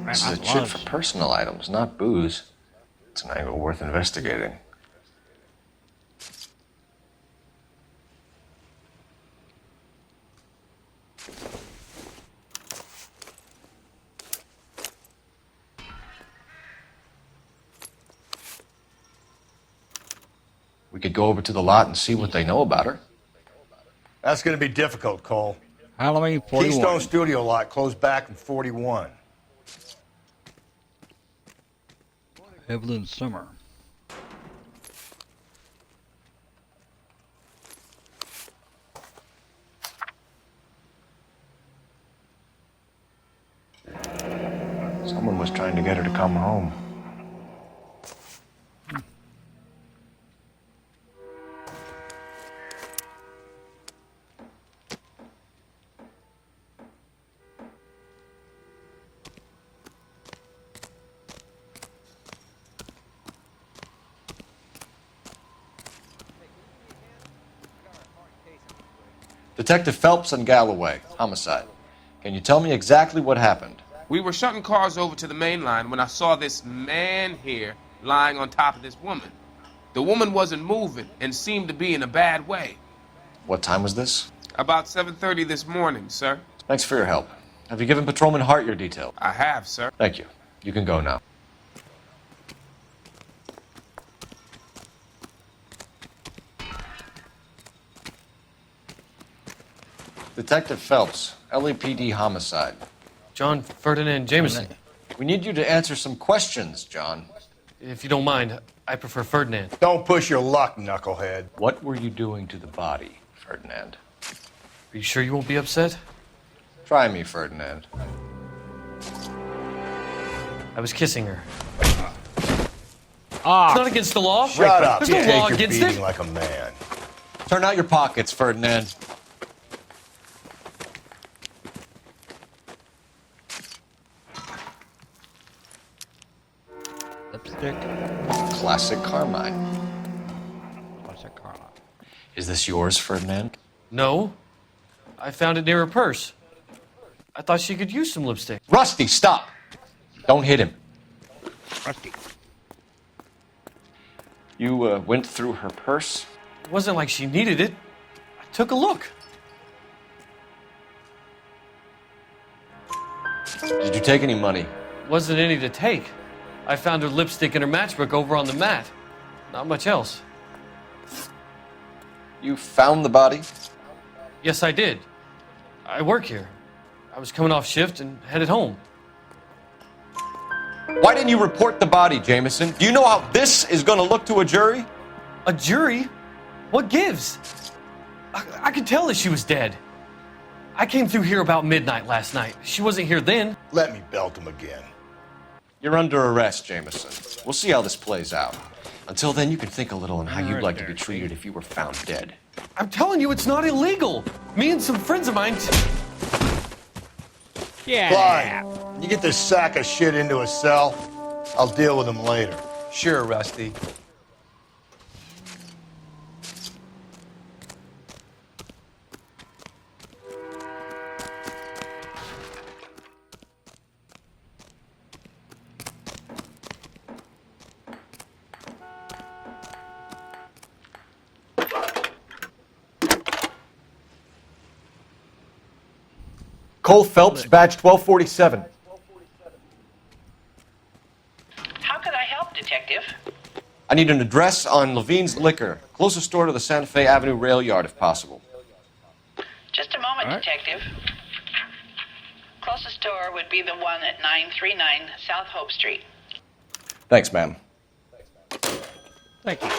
This is a chit for personal items, not booze. It's an angle worth investigating. We could go over to the lot and see what they know about her. That's going to be difficult, Cole. Halloween 41. Keystone Studio lot closed back in 41. Evelyn Summer. Someone was trying to get her to come home. Detective Phelps and Galloway, homicide. Can you tell me exactly what happened? We were shutting cars over to the main line when I saw this man here lying on top of this woman. The woman wasn't moving and seemed to be in a bad way. What time was this? About 7:30 this morning, sir. Thanks for your help. Have you given Patrolman Hart your details? I have, sir. Thank you. You can go now. Detective Phelps, LAPD homicide. John Ferdinand Jameson. We need you to answer some questions, John. If you don't mind, I prefer Ferdinand. Don't push your luck, knucklehead. What were you doing to the body, Ferdinand? Are you sure you won't be upset? Try me, Ferdinand. I was kissing her. It's not against the law. Shut up. There's no Take law your against beating it. like a man. Turn out your pockets, Ferdinand. Lipstick. Classic Carmine. Classic Carmine. Is this yours, Ferdinand? No. I found it near her purse. I thought she could use some lipstick. Rusty, stop! Don't hit him. Rusty. You went through her purse? It wasn't like she needed it. I took a look. Did you take any money? Wasn't any to take. I found her lipstick and her matchbook over on the mat. Not much else. You found the body? Yes, I did. I work here. I was coming off shift and headed home. Why didn't you report the body, Jameson? Do you know how this is going to look to a jury? A jury? What gives? I could tell that she was dead. I came through here about midnight last night. She wasn't here then. Let me belt him again. You're under arrest, Jameson. We'll see how this plays out. Until then, you can think a little on how you'd like to be treated if you were found dead. I'm telling you, it's not illegal. Me and some friends of mine... Yeah. Clyde, you get this sack of shit into a cell. I'll deal with him later. Sure, Rusty. Cole Phelps, badge 1247. How could I help, Detective? I need an address on Levine's Liquor. Closest store to the Santa Fe Avenue rail yard, if possible. Just a moment, Detective. Closest store would be the one at 939 South Hope Street. Thanks, ma'am. Thank you.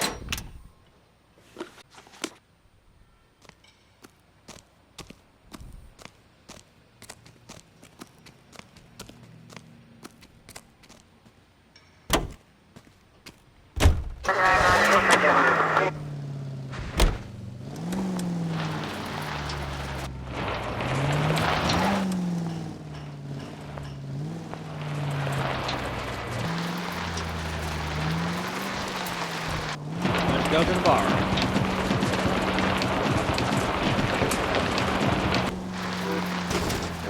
Let's go to the bar.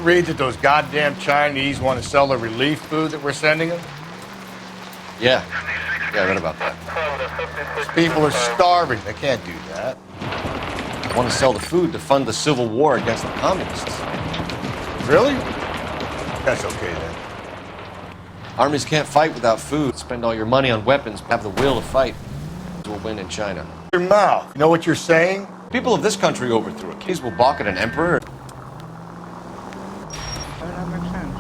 Read that those goddamn Chinese want to sell the relief food that we're sending them? Yeah, I read about that. These people are starving. They can't do that. I want to sell the food to fund the civil war against the communists. Really? That's okay then. Armies can't fight without food. Spend all your money on weapons, have the will to fight. We'll win in China. Your mouth. You know what you're saying? People of this country overthrew it. Kings will balk at an emperor. That makes sense.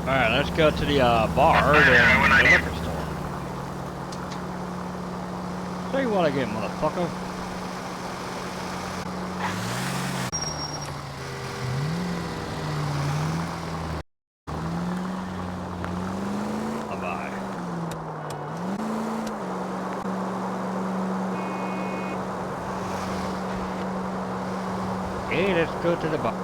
Alright, let's go to the bar and the liquor store. Tell you what I get, motherfucker. Bye-bye. Okay, let's go to the bar.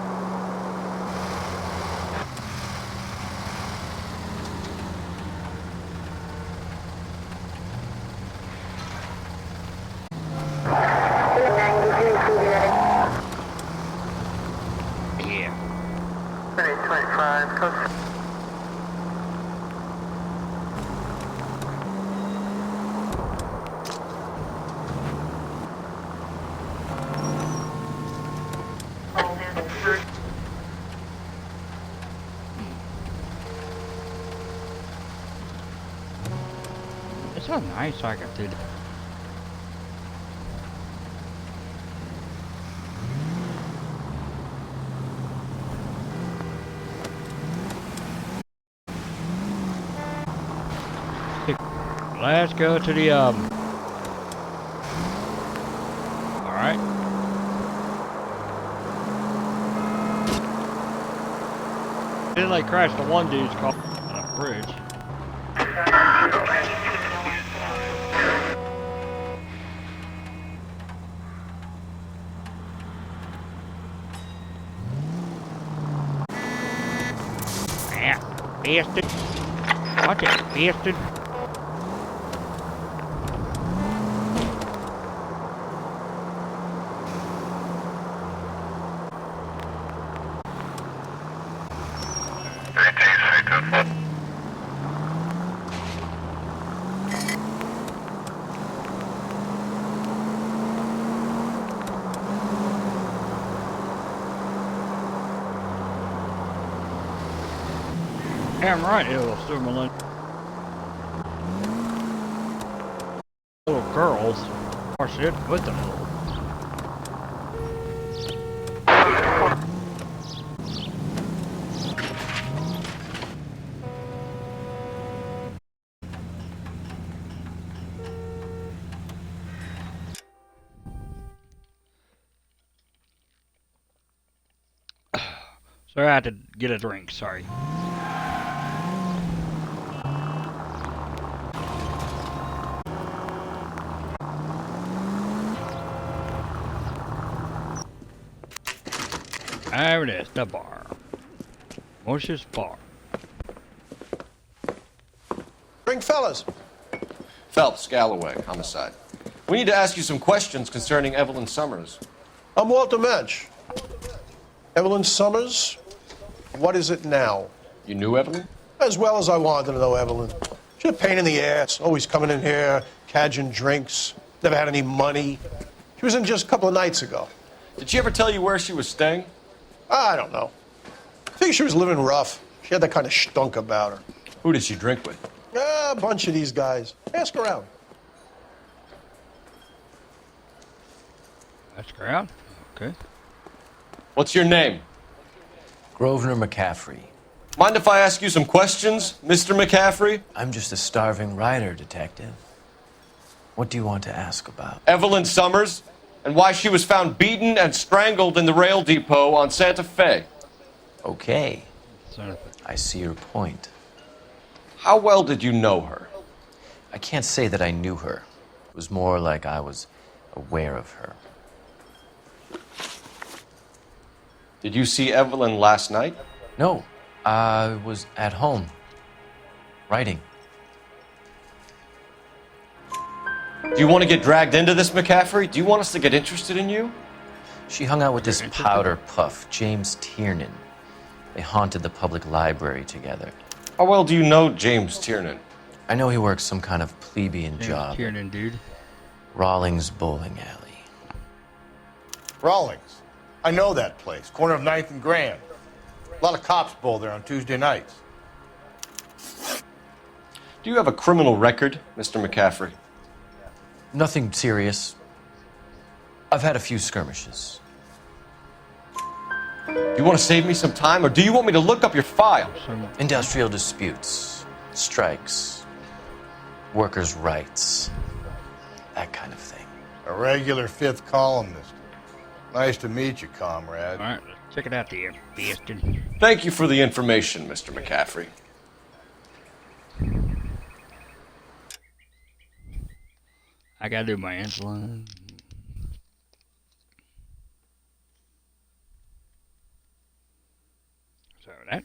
It's so nice I can do that. Let's go to the alright. Did like crash the one dude's car on a bridge. Yeah, bastard. Watch it, bastard. Damn right, it will stimulate little girls. Or shit with them. So I had to get a drink, sorry. There it is, the bar. Moshe's bar. Bring fellas. Phelps, Galloway, homicide. We need to ask you some questions concerning Evelyn Summers. I'm Walter Mensch. Evelyn Summers? What is it now? You knew Evelyn? As well as I wanted to know Evelyn. She's a pain in the ass, always coming in here, cadging drinks, never had any money. She was in just a couple of nights ago. Did she ever tell you where she was staying? I don't know. I think she was living rough. She had that kind of stunk about her. Who did she drink with? A bunch of these guys. Ask around. Ask around? Okay. What's your name? Grosvenor McCaffrey. Mind if I ask you some questions, Mr. McCaffrey? I'm just a starving writer, detective. What do you want to ask about? Evelyn Summers, and why she was found beaten and strangled in the rail depot on Santa Fe. Okay. I see your point. How well did you know her? I can't say that I knew her. It was more like I was aware of her. Did you see Evelyn last night? No, I was at home, writing. Do you want to get dragged into this, McCaffrey? Do you want us to get interested in you? She hung out with this powder puff, James Tiernan. They haunted the public library together. How well do you know James Tiernan? I know he works some kind of plebeian job. Tiernan, dude. Rawlings Bowling Alley. Rawlings. I know that place. Corner of 9th and Grand. A lot of cops bowl there on Tuesday nights. Do you have a criminal record, Mr. McCaffrey? Nothing serious. I've had a few skirmishes. Do you want to save me some time, or do you want me to look up your file? Industrial disputes, strikes, workers' rights, that kind of thing. A regular fifth columnist. Nice to meet you, comrade. All right, let's check it out there, bastard. Thank you for the information, Mr. McCaffrey. I gotta do my insulin. So that.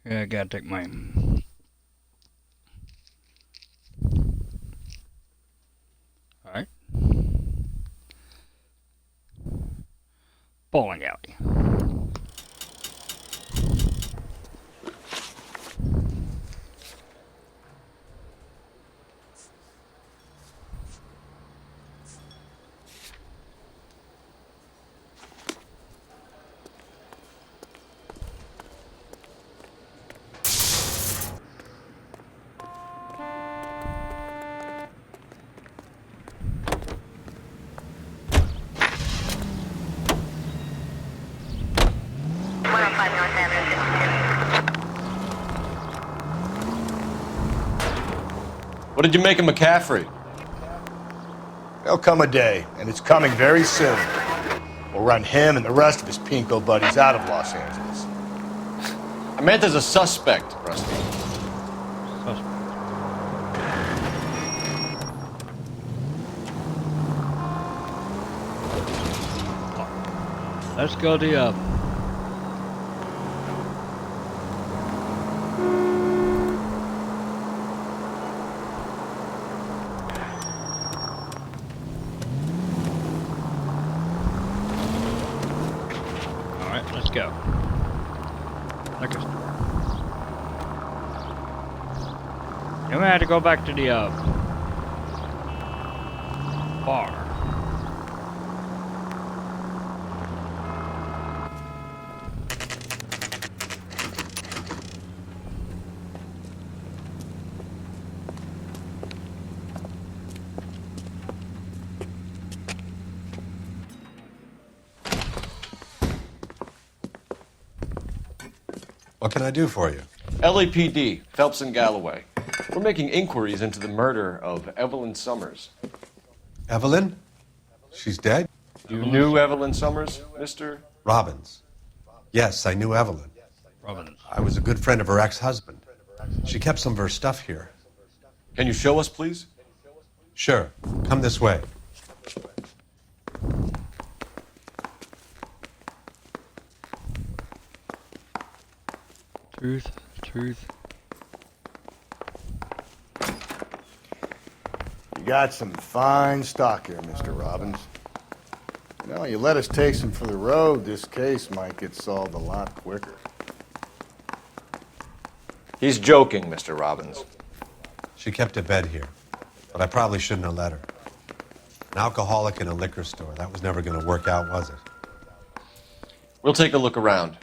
Yeah, I gotta take my. Alright. Bowling alley. What did you make of McCaffrey? There'll come a day, and it's coming very soon. We'll run him and the rest of his pinko buddies out of Los Angeles. I meant as a suspect, Rusty. Let's go to Let's go. Liquor store. Then we had to go back to the bar. What can I do for you? LAPD, Phelps and Galloway. We're making inquiries into the murder of Evelyn Summers. Evelyn? She's dead? You knew Evelyn Summers, Mr. Robbins. Yes, I knew Evelyn. Robbins. I was a good friend of her ex-husband. She kept some of her stuff here. Can you show us, please? Sure. Come this way. Truth. You got some fine stock here, Mr. Robbins. You know, you let us take some for the road, this case might get solved a lot quicker. He's joking, Mr. Robbins. She kept a bed here, but I probably shouldn't have let her. An alcoholic in a liquor store. That was never going to work out, was it? We'll take a look around.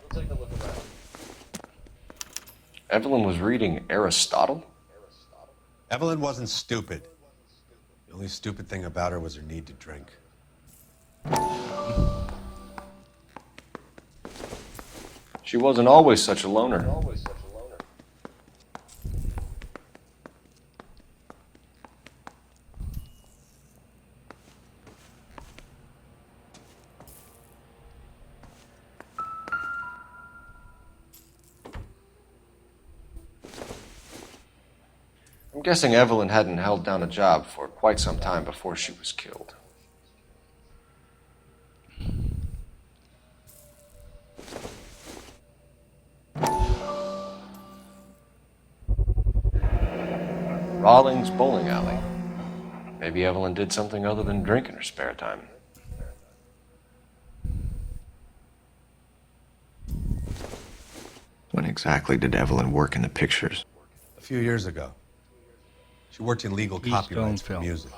Evelyn was reading Aristotle? Evelyn wasn't stupid. The only stupid thing about her was her need to drink. She wasn't always such a loner. I'm guessing Evelyn hadn't held down a job for quite some time before she was killed. Rawlings Bowling Alley. Maybe Evelyn did something other than drink in her spare time. When exactly did Evelyn work in the pictures? A few years ago. She worked in legal copyrights for music.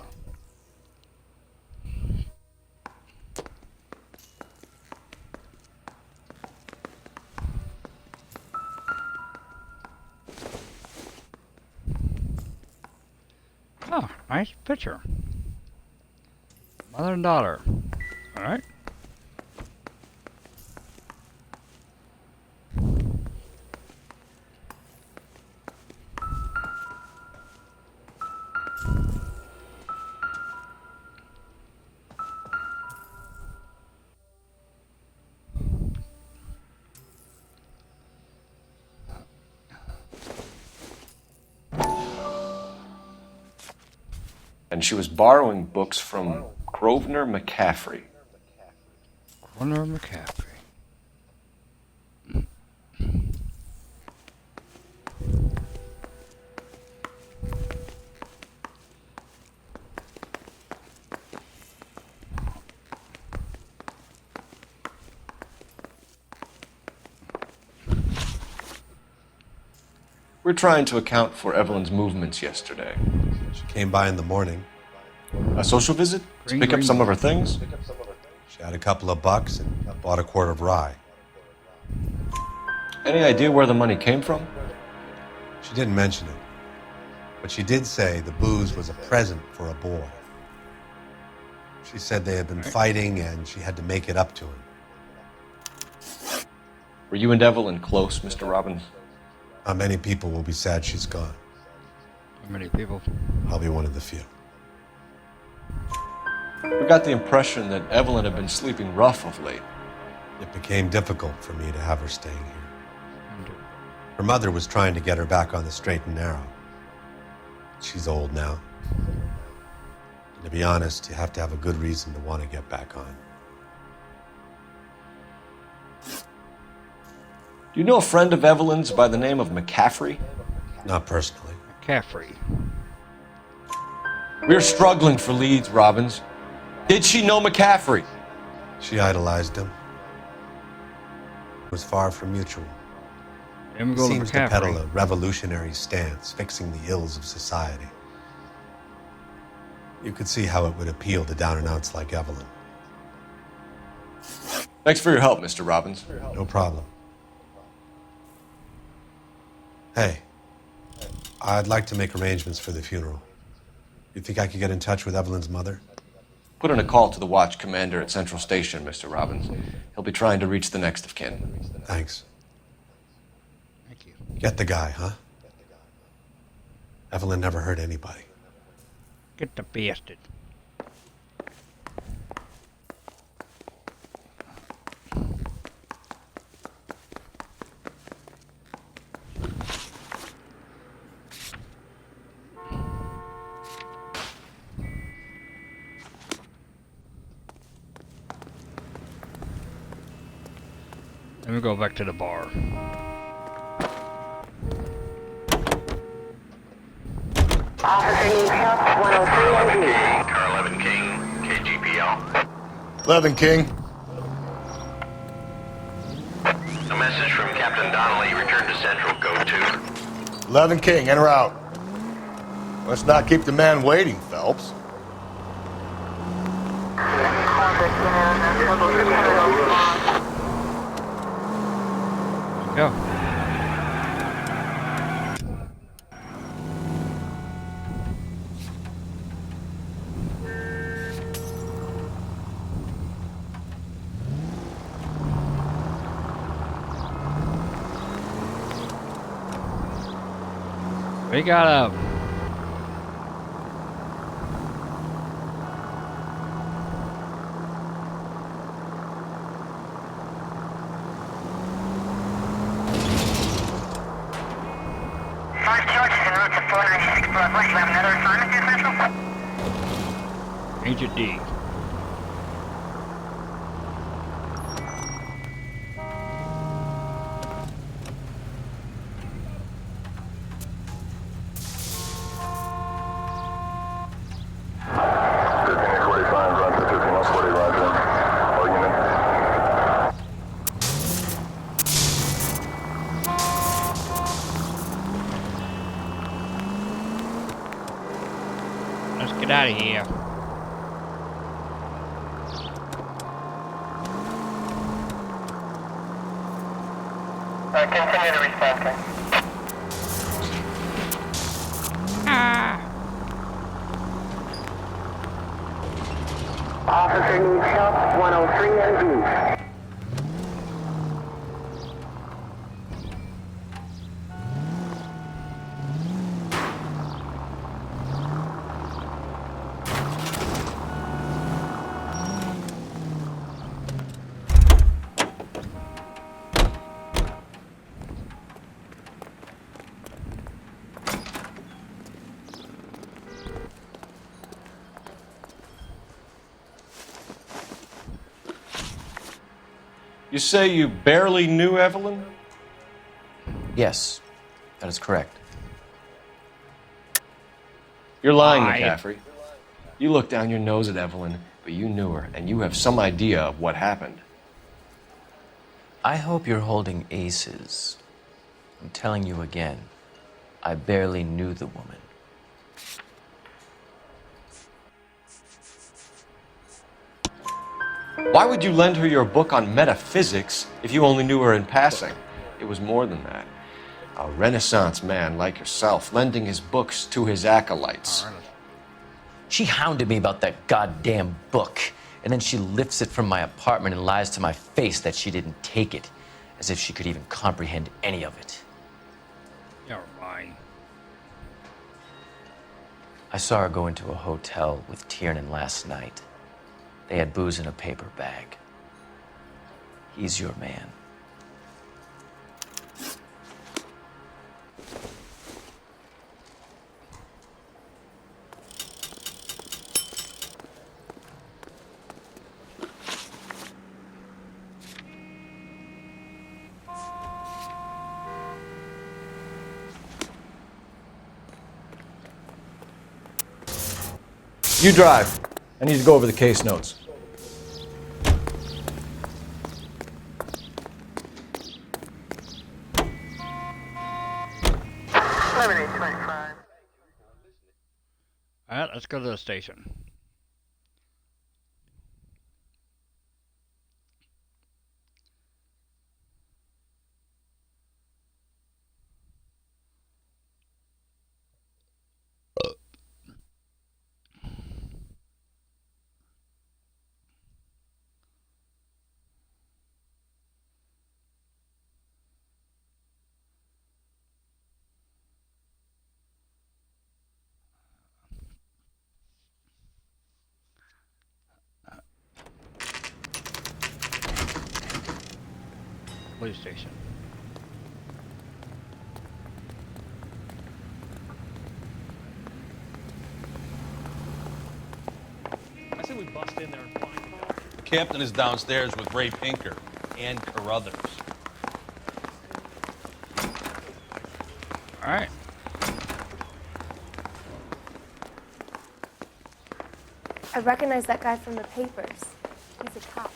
Oh, nice picture. Mother and daughter. All right. And she was borrowing books from Grosvenor McCaffrey. Grosvenor McCaffrey. We're trying to account for Evelyn's movements yesterday. She came by in the morning. A social visit? To pick up some of her things? She had a couple of bucks and bought a quart of rye. Any idea where the money came from? She didn't mention it. But she did say the booze was a present for a boy. She said they had been fighting and she had to make it up to him. Were you and Evelyn close, Mr. Robbins? How many people will be sad she's gone? How many people? I'll be one of the few. We got the impression that Evelyn had been sleeping rough of late. It became difficult for me to have her staying here. Her mother was trying to get her back on the straight and narrow. She's old now. And to be honest, you have to have a good reason to want to get back on. Do you know a friend of Evelyn's by the name of McCaffrey? Not personally. McCaffrey. We're struggling for leads, Robbins. Did she know McCaffrey? She idolized him. It was far from mutual. He seems to peddle a revolutionary stance, fixing the ills of society. You could see how it would appeal to down-and-outs like Evelyn. Thanks for your help, Mr. Robbins. No problem. Hey, I'd like to make arrangements for the funeral. You think I could get in touch with Evelyn's mother? Put in a call to the watch commander at Central Station, Mr. Robbins. He'll be trying to reach the next of kin. Thanks. Thank you. Get the guy, huh? Evelyn never hurt anybody. Get the bastard. Let me go back to the bar. Officer needs help, 103 NG. Car 11 King, KGPL. 11 King. A message from Captain Donnelly, return to Central, Code 2. 11 King, en route. Let's not keep the man waiting, Phelps. Go. We got a Agent D. Let's get out of here. Continue to respond, King. Officer needs help, 103 NG. You say you barely knew Evelyn? Yes, that is correct. You're lying, Why? McCaffrey. You looked down your nose at Evelyn, but you knew her, and you have some idea of what happened. I hope you're holding aces. I'm telling you again, I barely knew the woman. Why would you lend her your book on metaphysics if you only knew her in passing? It was more than that. A Renaissance man like yourself, lending his books to his acolytes. She hounded me about that goddamn book, and then she lifts it from my apartment and lies to my face that she didn't take it, as if she could even comprehend any of it. You're lying. I saw her go into a hotel with Tiernan last night. They had booze in a paper bag. He's your man. You drive. I need to go over the case notes. Alright, let's go to the station. Police station. I say we bust in there and find him. The captain is downstairs with Ray Pinker and Carruthers. Alright. I recognize that guy from the papers. He's a cop.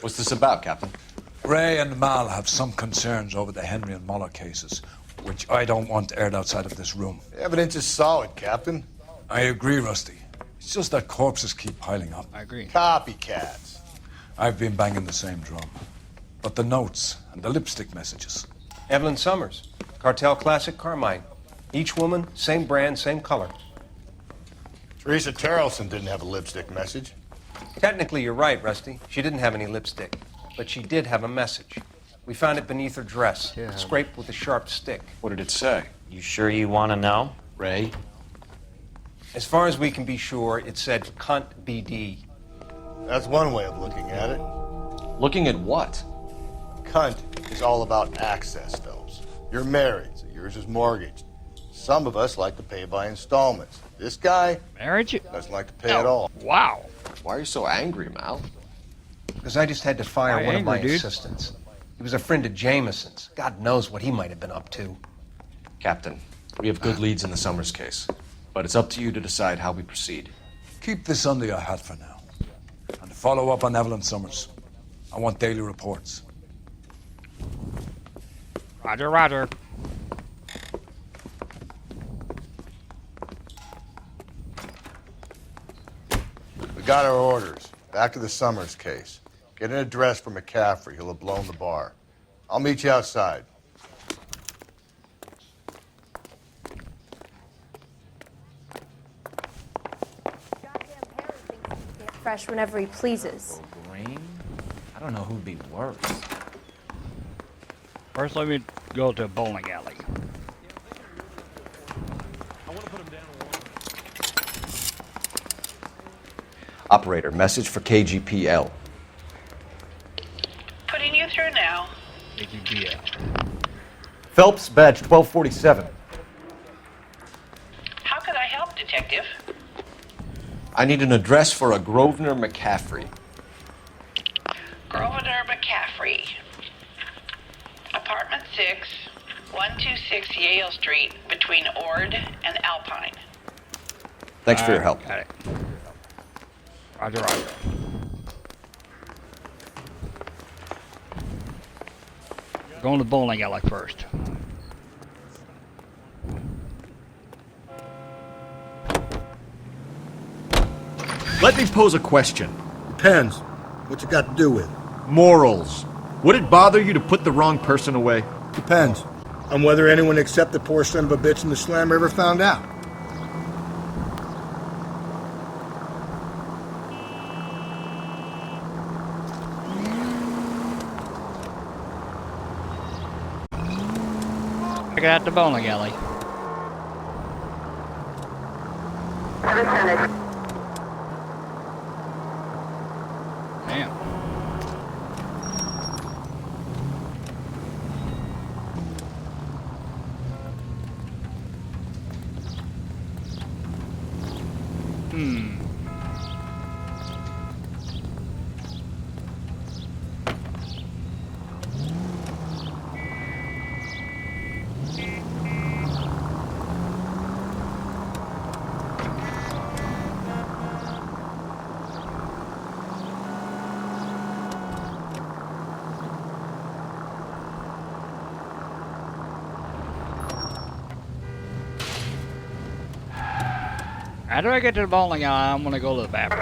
What's this about, Captain? Ray and Mal have some concerns over the Henry and Muller cases, which I don't want aired outside of this room. The evidence is solid, Captain. I agree, Rusty. It's just that corpses keep piling up. I agree. Copycats. I've been banging the same drum. But the notes and the lipstick messages. Evelyn Summers, Cartel Classic Carmine. Each woman, same brand, same color. Teresa Terrelson didn't have a lipstick message. Technically, you're right, Rusty. She didn't have any lipstick. But she did have a message. We found it beneath her dress, scraped with a sharp stick. What did it say? You sure you want to know? Ray? As far as we can be sure, it said cunt BD. That's one way of looking at it. Looking at what? Cunt is all about access, Phelps. You're married, so yours is mortgaged. Some of us like to pay by installments. This guy marriage doesn't like to pay at all. Wow. Why are you so angry, Mal? Because I just had to fire Why one of my angry, dude? assistants. He was a friend of Jameson's. God knows what he might have been up to. Captain, we have good leads in the Summers case, but it's up to you to decide how we proceed. Keep this under your hat for now. And follow up on Evelyn Summers. I want daily reports. Roger, roger. We got our orders. Back to the Summers case. Get an address for McCaffrey. He'll have blown the bar. I'll meet you outside. Fresh whenever he pleases. Green? I don't know who'd be worse. First, let me go to a bowling alley. Operator, message for KGPL. Putting you through now. KGPL. Phelps, badge 1247. How could I help, Detective? I need an address for a Grosvenor McCaffrey. Grosvenor McCaffrey. Apartment 6, 126 Yale Street, between Ord and Alpine. Thanks for your help. Got it. Roger, roger. Going to the bowling alley first. Let me pose a question. Depends. What you got to do with? Morals. Would it bother you to put the wrong person away? Depends on whether anyone except the poor son of a bitch in the slammer ever found out. Check out the bowling alley. Damn. After I get to the bowling alley, I'm gonna go to the bathroom.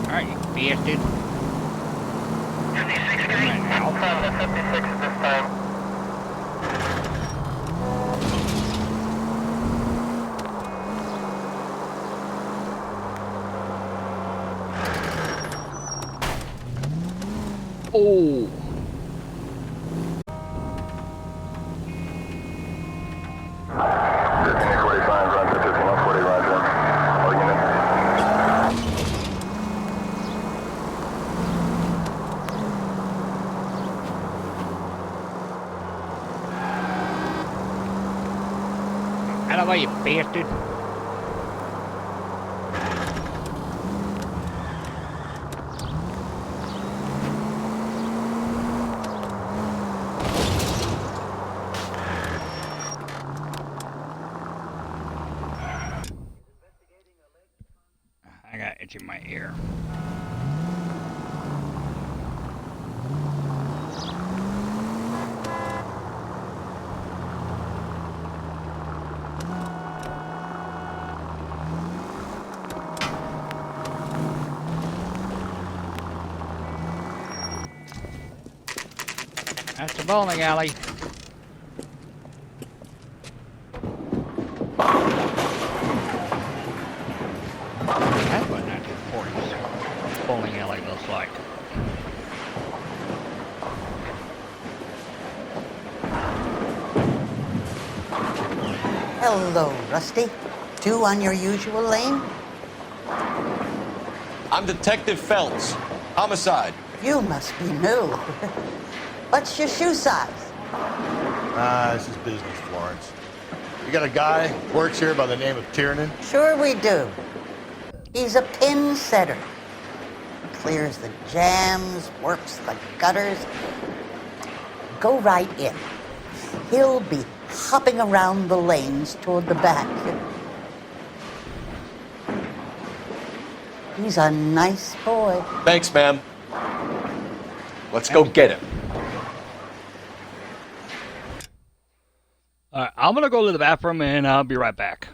Alright, you bastard. Oh. Out of the way, you bastard. I got itch in my ear. That's the bowling alley. That's what 1940s bowling alley looks like. Hello, Rusty. Two on your usual lane? I'm Detective Phelps. Homicide. You must be new. What's your shoe size? This is business, Florence. You got a guy who works here by the name of Tiernan? Sure we do. He's a pin setter. Clears the jams, works the gutters. Go right in. He'll be hopping around the lanes toward the back. He's a nice boy. Thanks, ma'am. Let's go get him. Alright, I'm gonna go to the bathroom and I'll be right back.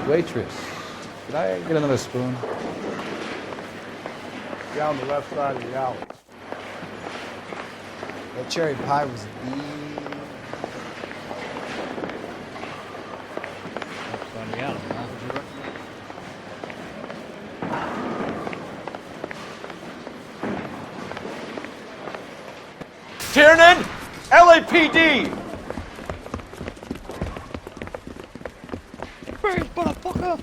Waitress, could I get another spoon? Down the left side of the alley. That cherry pie was the... On the alley, huh? Tiernan! LAPD! Where's motherfucker?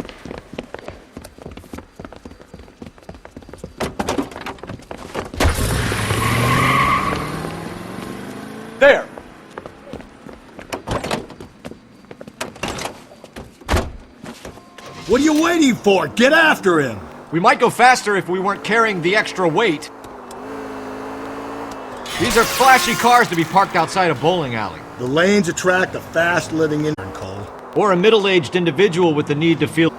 There! What are you waiting for? Get after him! We might go faster if we weren't carrying the extra weight. These are flashy cars to be parked outside a bowling alley. The lanes attract a fast-living intern, Cole. Or a middle-aged individual with the need to feel...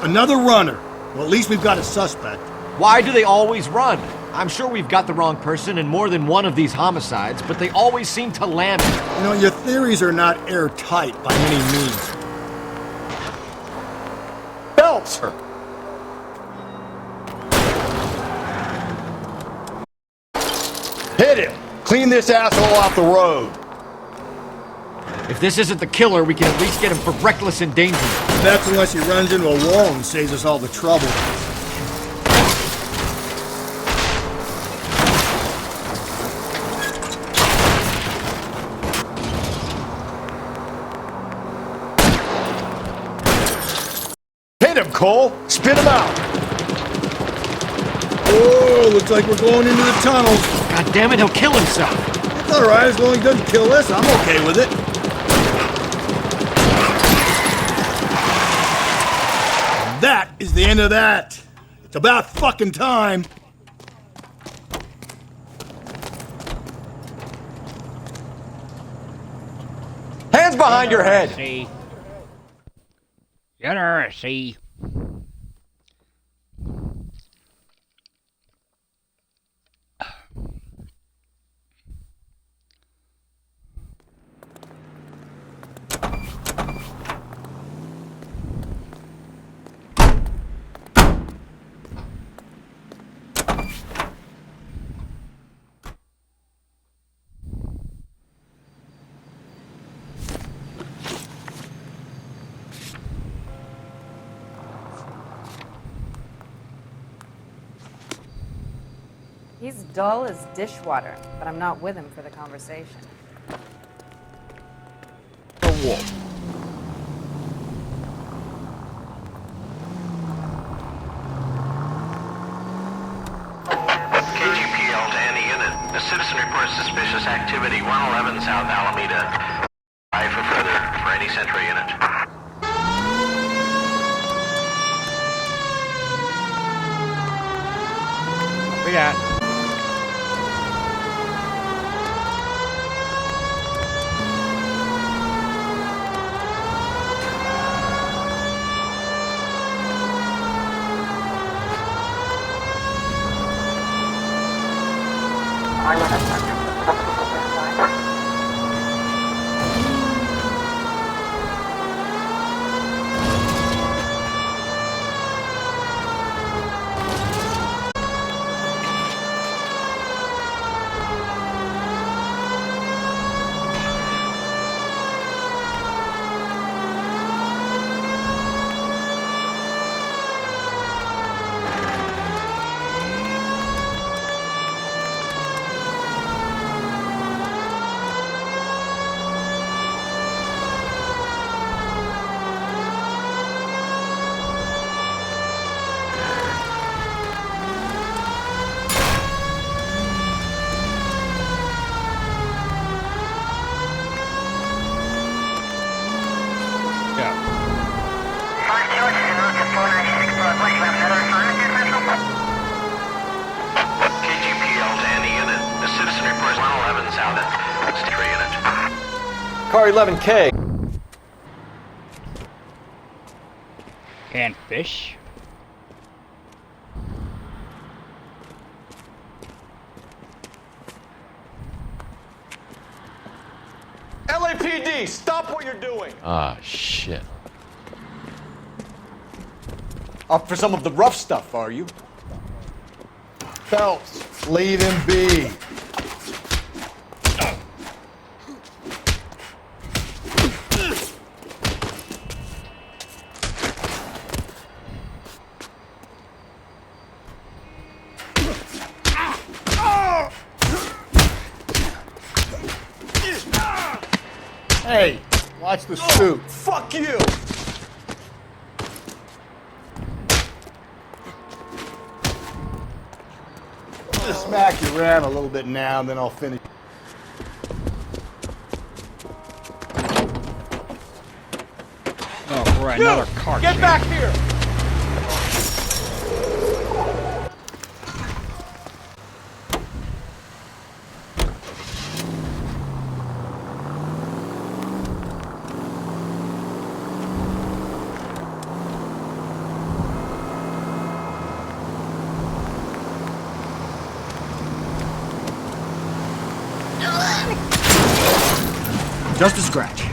Another runner. Well, at least we've got a suspect. Why do they always run? I'm sure we've got the wrong person in more than one of these homicides, but they always seem to land it. You know, your theories are not airtight by any means. Belts her! Hit him! Clean this asshole off the road! If this isn't the killer, we can at least get him for reckless endangerment. That's unless he runs into a wall and saves us all the trouble. Hit him, Cole! Spit him out! Oh, looks like we're going into the tunnels. God damn it, he'll kill himself. It's all right, as long as he doesn't kill us, I'm okay with it. And that is the end of that. It's about fucking time. Hands behind your head! See. Generosity. He's dull as dishwater, but I'm not with him for the conversation. The wolf. KGPL to any unit. A citizen reports suspicious activity 111 South Alameda. Try for further for any Central unit. We got. KGPL to any unit. A citizen reports 111 South Central unit. Car 11K. Canned fish. LAPD! LAPD, stop what you're doing! Ah, shit. Up for some of the rough stuff, are you? Phelps, leave him be. Hey, watch the suit. Fuck you! Just smack you around a little bit now, and then I'll finish. Oh, right, another car. Get back here! Just a scratch.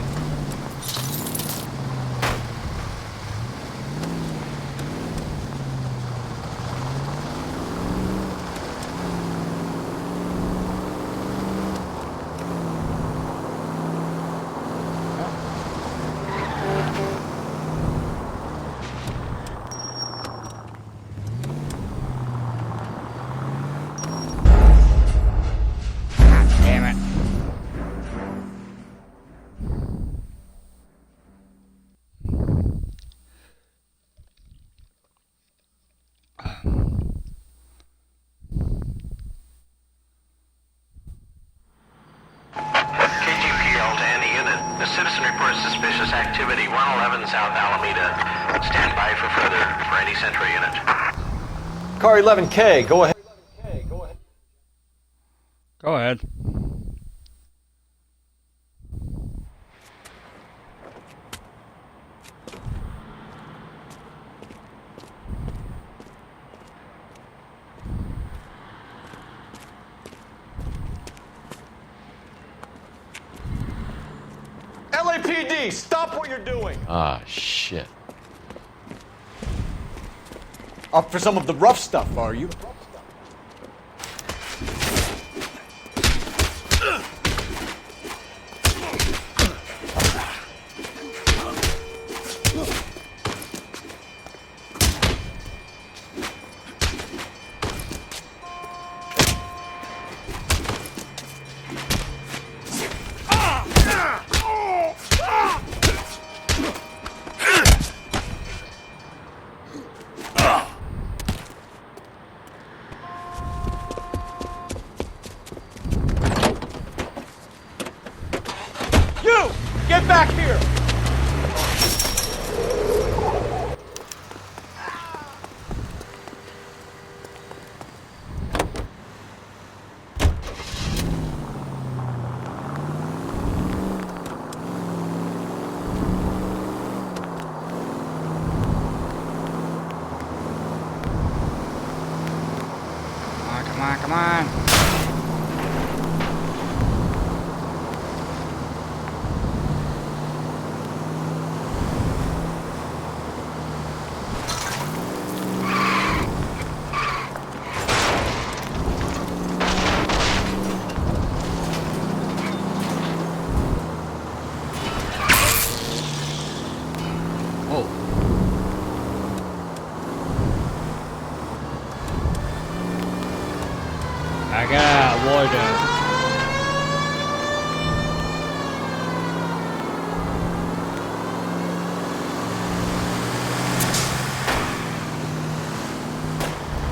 Damn it. KGPL to any unit. The citizen reports suspicious activity 111 South Alameda. Stand by for any Central unit. Car 11K, go ahead. Go ahead. LAPD, stop what you're doing! Ah, shit. Up for some of the rough stuff, are you? You! Get back here! Come on, come on. Oh. I gotta avoid it.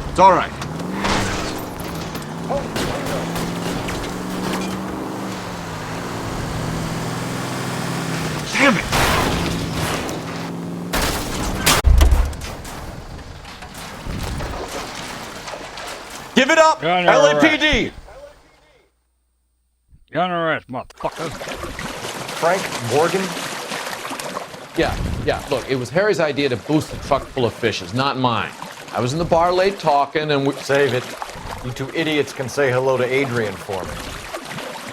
It's all right. Damn it! Give it up! You're under LAPD! arrest. You're under arrest, motherfucker. Frank Morgan? Yeah, look, it was Harry's idea to boost the truck full of fishes, not mine. I was in the bar late talking and we... Save it. You two idiots can say hello to Adrian for me.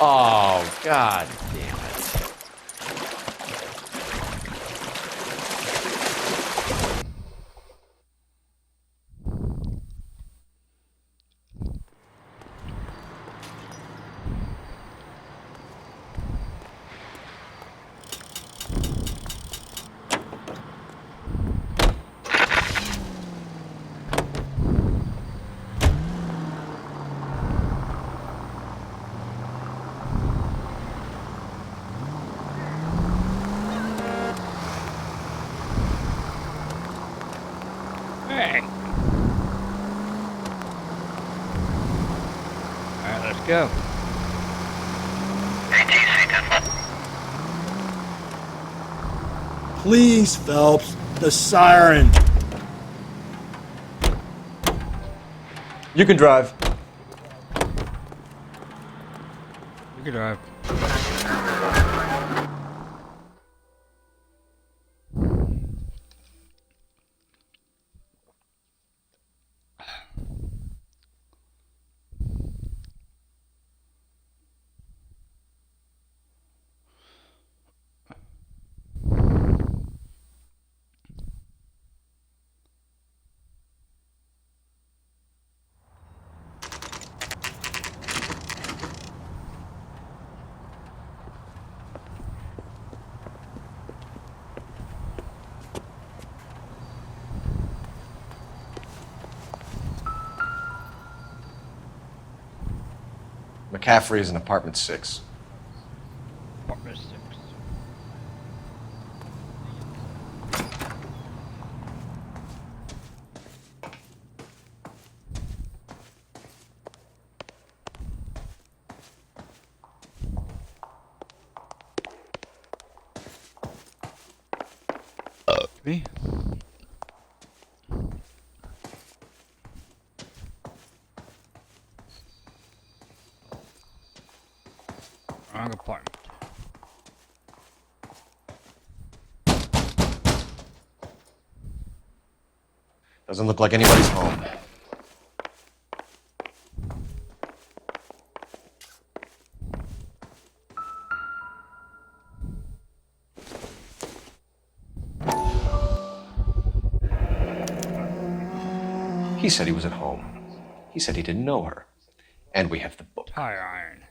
Oh, god damn it. go. Please, Phelps, the siren. You can drive. You can drive. McCaffrey is in apartment 6. Apartment 6. Me? Wrong apartment. Doesn't look like anybody's home. He said he was at home. He said he didn't know her. And we have the book. Tire iron.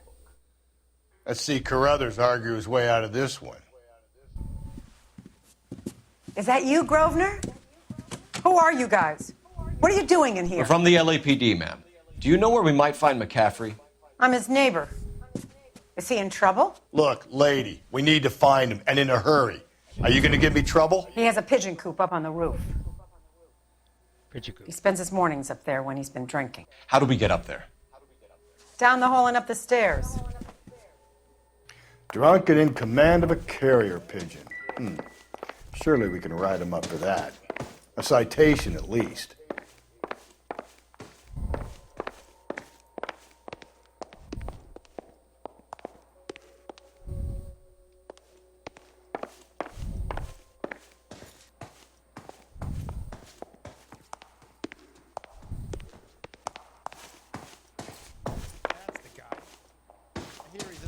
Let's see Carruthers argue his way out of this one. Is that you, Grosvenor? Who are you guys? What are you doing in here? We're from the LAPD, ma'am. Do you know where we might find McCaffrey? I'm his neighbor. Is he in trouble? Look, lady, we need to find him, and in a hurry. Are you going to give me trouble? He has a pigeon coop up on the roof. Pigeon coop. He spends his mornings up there when he's been drinking. How do we get up there? Down the hall and up the stairs. Drunk and in command of a carrier pigeon. Surely we can write him up for that. A citation, at least.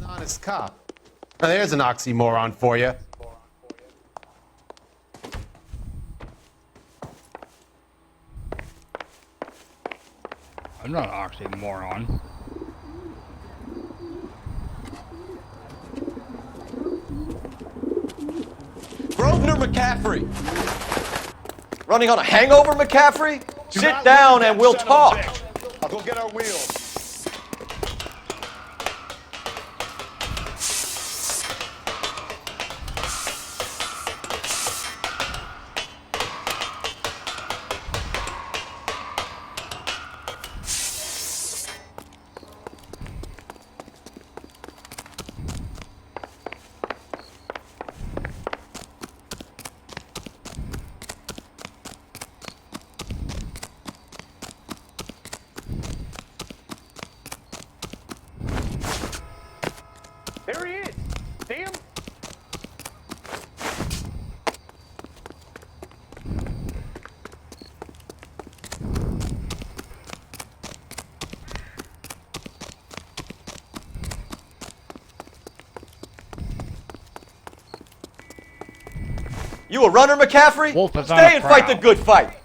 Honest cop. Now there's an oxymoron for you. I'm not an oxymoron. Grosvenor McCaffrey! Running on a hangover, McCaffrey? Sit down and we'll talk. I'll go get our wheels. There he is. See him? You a runner, McCaffrey? Wolf is on Stay a and fight the prowl. good fight.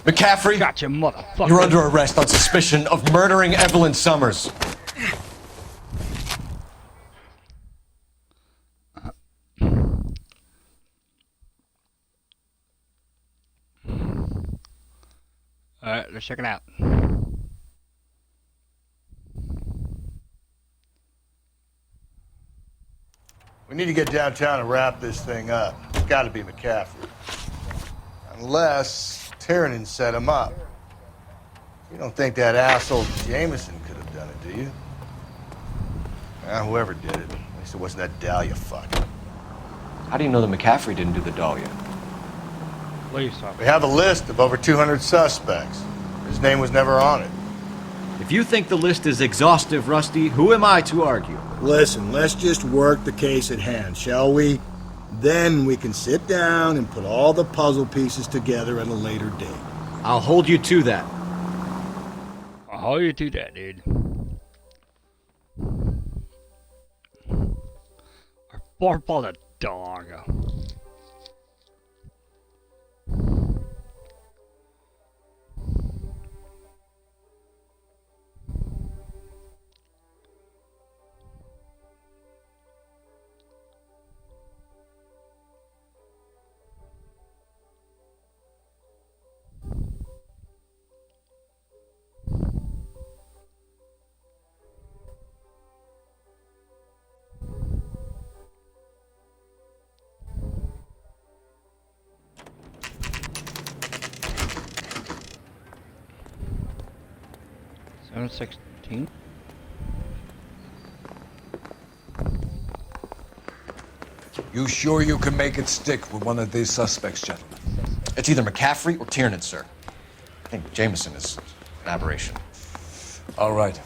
McCaffrey, Gotcha, motherfucker. you're under arrest on suspicion of murdering Evelyn Summers. Alright, let's check it out. We need to get downtown and wrap this thing up. It's got to be McCaffrey. Unless Tiernan set him up. You don't think that asshole Jameson could have done it, do you? Whoever did it. At least it wasn't that Dahlia fuck. How do you know that McCaffrey didn't do the Dahlia? Please stop. We have a list of over 200 suspects. His name was never on it. If you think the list is exhaustive, Rusty, who am I to argue? Listen, let's just work the case at hand, shall we? Then we can sit down and put all the puzzle pieces together at a later date. I'll hold you to that. I'll hold you to that, dude. Or for the dog. $716. You sure you can make it stick with one of these suspects, gentlemen? It's either McCaffrey or Tiernan, sir. I think Jameson is an aberration. All right.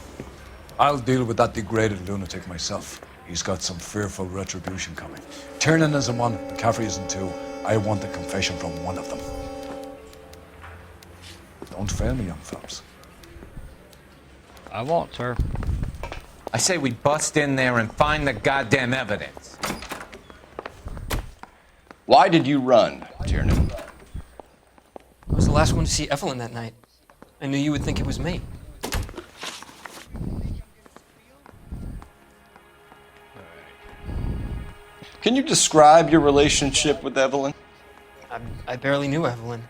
I'll deal with that degraded lunatic myself. He's got some fearful retribution coming. Tiernan isn't one, McCaffrey isn't two. I want a confession from one of them. Don't fail me, young fellas. I won't, sir. I say we bust in there and find the goddamn evidence. Why did you run, Tiernan? I was the last one to see Evelyn that night. I knew you would think it was me. Can you describe your relationship with Evelyn? I barely knew Evelyn.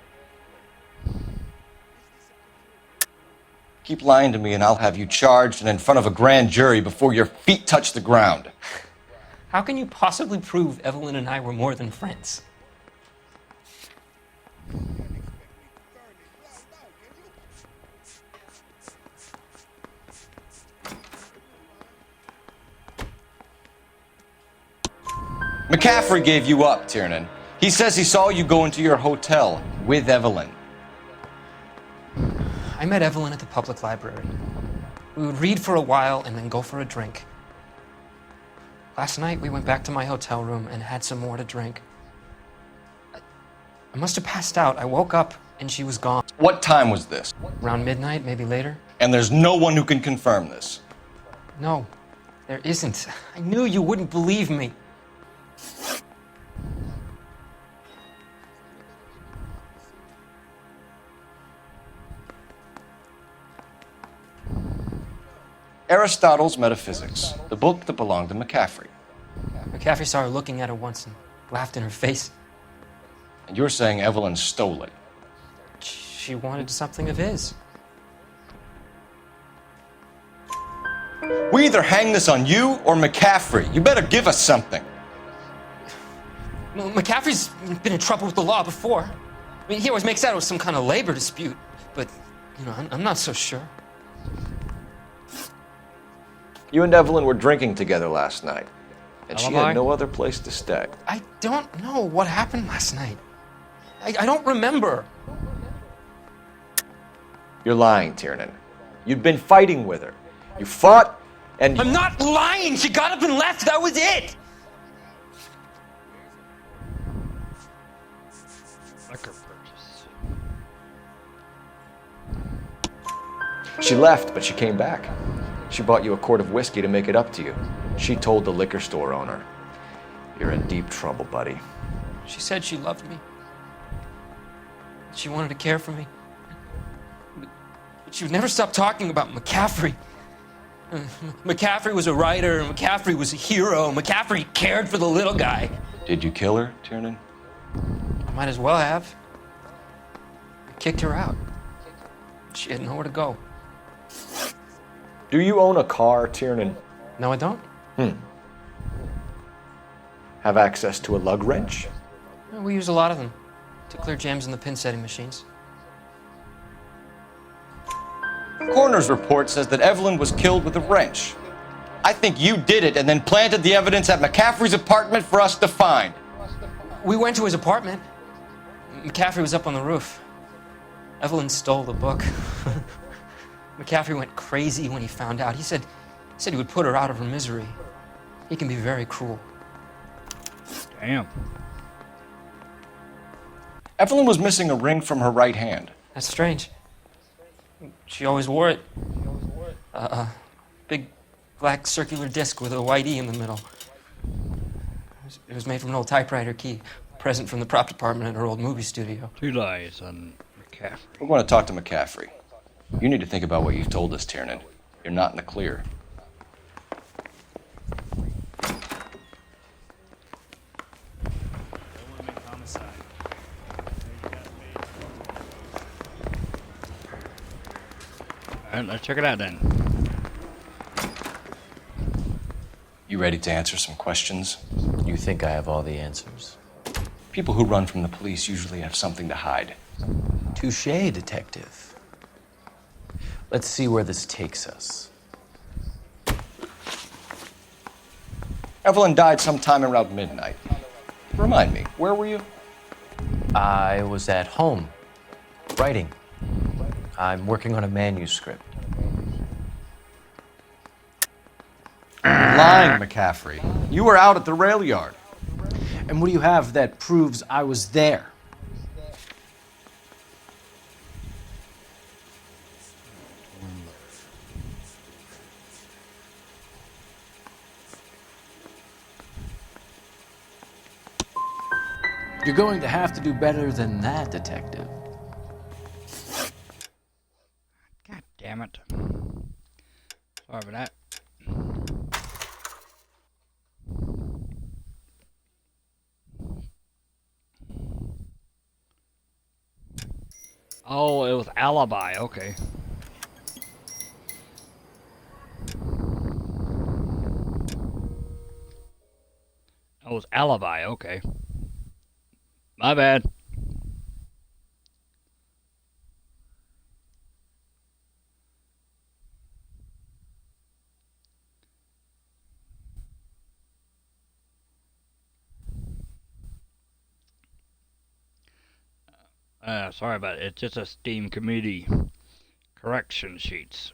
Keep lying to me and I'll have you charged and in front of a grand jury before your feet touch the ground. How can you possibly prove Evelyn and I were more than friends? McCaffrey gave you up, Tiernan. He says he saw you go into your hotel with Evelyn. I met Evelyn at the public library. We would read for a while and then go for a drink. Last night, we went back to my hotel room and had some more to drink. I must have passed out. I woke up and she was gone. What time was this? Around midnight, maybe later. And there's no one who can confirm this. No, there isn't. I knew you wouldn't believe me. Aristotle's Metaphysics, the book that belonged to McCaffrey. McCaffrey saw her looking at her once and laughed in her face. And you're saying Evelyn stole it? She wanted something of his. We either hang this on you or McCaffrey. You better give us something. Well, McCaffrey's been in trouble with the law before. I mean, he always makes out it was some kind of labor dispute, but, you know, I'm not so sure. You and Evelyn were drinking together last night, and she Alibi? had no other place to stay. I don't know what happened last night. I don't remember. You're lying, Tiernan. You'd been fighting with her. You fought, and I'm not lying! She got up and left, that was it! Liquor purchase. She left, but she came back. She bought you a quart of whiskey to make it up to you. She told the liquor store owner. You're in deep trouble, buddy. She said she loved me. She wanted to care for me. But she would never stop talking about McCaffrey. McCaffrey was a writer, McCaffrey was a hero, McCaffrey cared for the little guy. Did you kill her, Tiernan? I might as well have. I kicked her out. She had nowhere to go. Do you own a car, Tiernan? No, I don't. Have access to a lug wrench? We use a lot of them to clear jams in the pin setting machines. Coroner's report says that Evelyn was killed with a wrench. I think you did it and then planted the evidence at McCaffrey's apartment for us to find. We went to his apartment. McCaffrey was up on the roof. Evelyn stole the book. McCaffrey went crazy when he found out. He said he would put her out of her misery. He can be very cruel. Damn. Evelyn was missing a ring from her right hand. That's strange. She always wore it. Big black circular disc with a white E in the middle. It was made from an old typewriter key, a present from the prop department at her old movie studio. 2 lies on McCaffrey. We're going to talk to McCaffrey. You need to think about what you've told us, Tiernan. You're not in the clear. All right, let's check it out then. You ready to answer some questions? You think I have all the answers? People who run from the police usually have something to hide. Touché, detective. Let's see where this takes us. Evelyn died sometime around midnight. Remind me, where were you? I was at home, writing. I'm working on a manuscript. Lying, McCaffrey. You were out at the rail yard. And what do you have that proves I was there? You're going to have to do better than that, detective. God damn it. Sorry for that. Oh, it was alibi, okay. Oh, it was alibi, okay. My bad. Sorry about it. It's just a Steam committee correction sheets.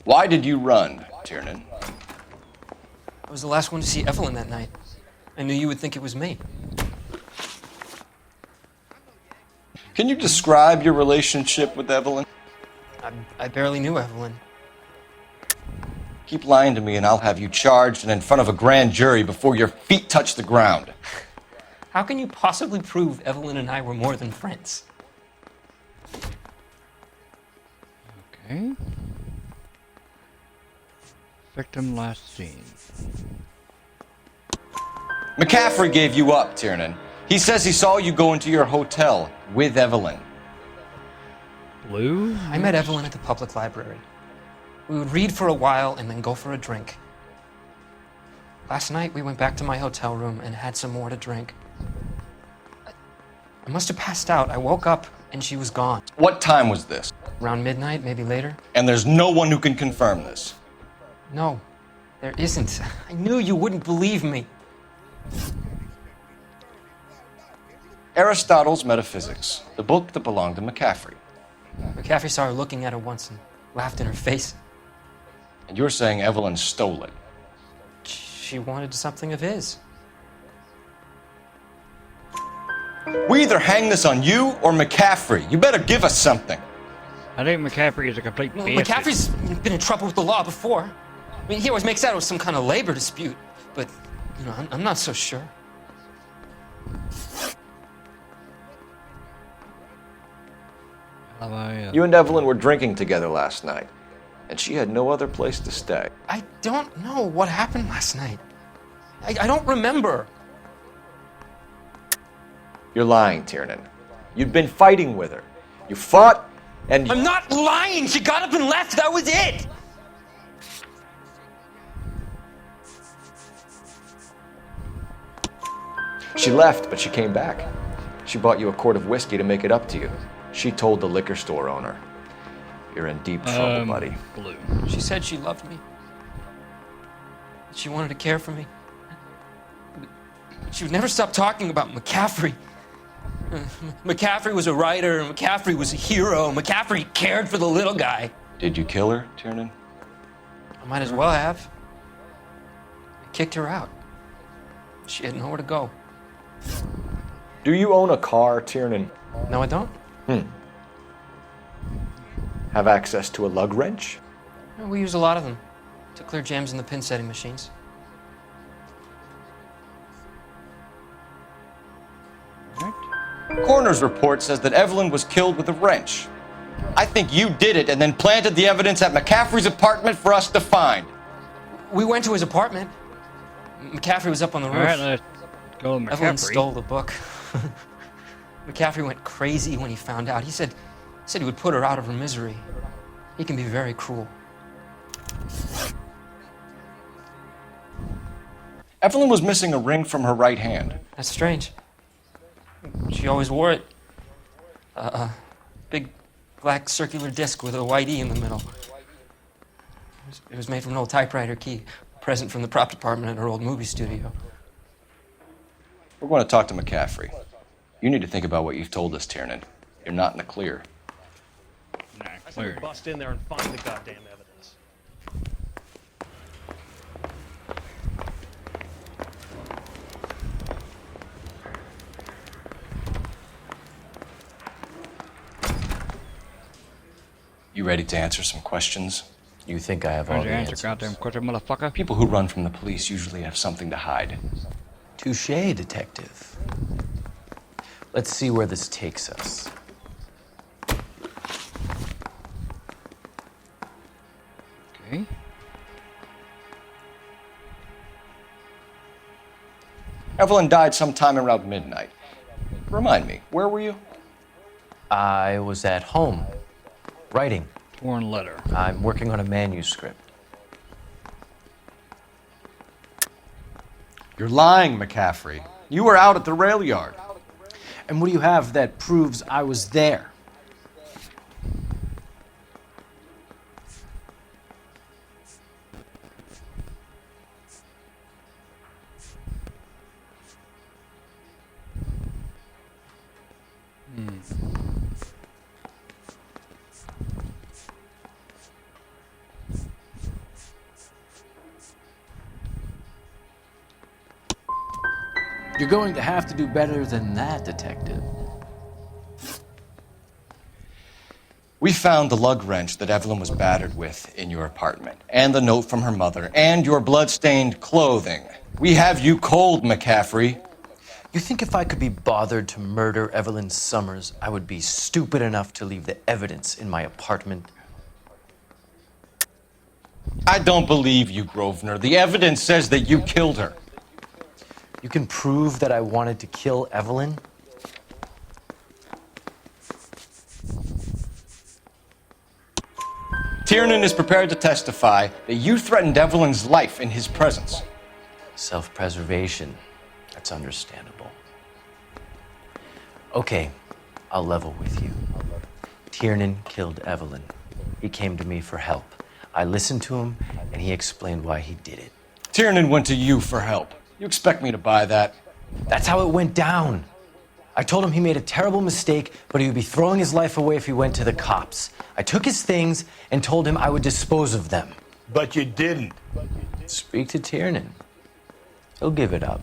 Why did you run, Tiernan? I was the last one to see Evelyn that night. I knew you would think it was me. Can you describe your relationship with Evelyn? I barely knew Evelyn. Keep lying to me and I'll have you charged and in front of a grand jury before your feet touch the ground. How can you possibly prove Evelyn and I were more than friends? Okay. Victim last seen. McCaffrey gave you up, Tiernan. He says he saw you go into your hotel with Evelyn. Blue? I met Evelyn at the public library. We would read for a while and then go for a drink. Last night we went back to my hotel room and had some more to drink. I must have passed out. I woke up and she was gone. What time was this? Around midnight, maybe later. And there's no one who can confirm this. No, there isn't. I knew you wouldn't believe me. Aristotle's Metaphysics, the book that belonged to McCaffrey. McCaffrey saw her looking at her once and laughed in her face. And you're saying Evelyn stole it? She wanted something of his. We either hang this on you or McCaffrey. You better give us something. I think McCaffrey is a complete bastard. McCaffrey's been in trouble with the law before. I mean, he always makes out it was some kind of labor dispute, but I'm not so sure. You and Evelyn were drinking together last night, and she had no other place to stay. I don't know what happened last night. I don't remember. You're lying, Tiernan. You'd been fighting with her. You fought, and I'm not lying! She got up and left, that was it! She left, but she came back. She bought you a quart of whiskey to make it up to you. She told the liquor store owner. You're in deep trouble, buddy. Blue. She said she loved me. She wanted to care for me. She would never stop talking about McCaffrey. McCaffrey was a writer, McCaffrey was a hero, McCaffrey cared for the little guy. Did you kill her, Tiernan? I might as well have. I kicked her out. She had nowhere to go. Do you own a car, Tiernan? No, I don't. Have access to a lug wrench? No, we use a lot of them to clear jams in the pin setting machines. Coroner's report says that Evelyn was killed with a wrench. I think you did it and then planted the evidence at McCaffrey's apartment for us to find. We went to his apartment. McCaffrey was up on the roof. All right, let's go to McCaffrey. Evelyn stole the book. McCaffrey went crazy when he found out. He said he would put her out of her misery. He can be very cruel. Evelyn was missing a ring from her right hand. That's strange. She always wore it. Big black circular disc with a white E in the middle. It was made from an old typewriter key, a present from the prop department at her old movie studio. We're going to talk to McCaffrey. You need to think about what you've told us, Tiernan. You're not in the clear. I said we bust in there and find the goddamn evidence. You ready to answer some questions? You think I have all the answers? Goddamn question, motherfucker. People who run from the police usually have something to hide. Touché, detective. Let's see where this takes us. Okay. Evelyn died sometime around midnight. Remind me, where were you? I was at home, writing. Torn letter. I'm working on a manuscript. You're lying, McCaffrey. You were out at the rail yard. And what do you have that proves I was there? You're going to have to do better than that, detective. We found the lug wrench that Evelyn was battered with in your apartment, and the note from her mother, and your blood-stained clothing. We have you cold, McCaffrey. You think if I could be bothered to murder Evelyn Summers, I would be stupid enough to leave the evidence in my apartment? I don't believe you, Grosvenor. The evidence says that you killed her. You can prove that I wanted to kill Evelyn? Tiernan is prepared to testify that you threatened Evelyn's life in his presence. Self-preservation. That's understandable. Okay, I'll level with you. Tiernan killed Evelyn. He came to me for help. I listened to him, and he explained why he did it. Tiernan went to you for help. You expect me to buy that? That's how it went down. I told him he made a terrible mistake, but he would be throwing his life away if he went to the cops. I took his things and told him I would dispose of them. But you didn't. Speak to Tiernan. He'll give it up.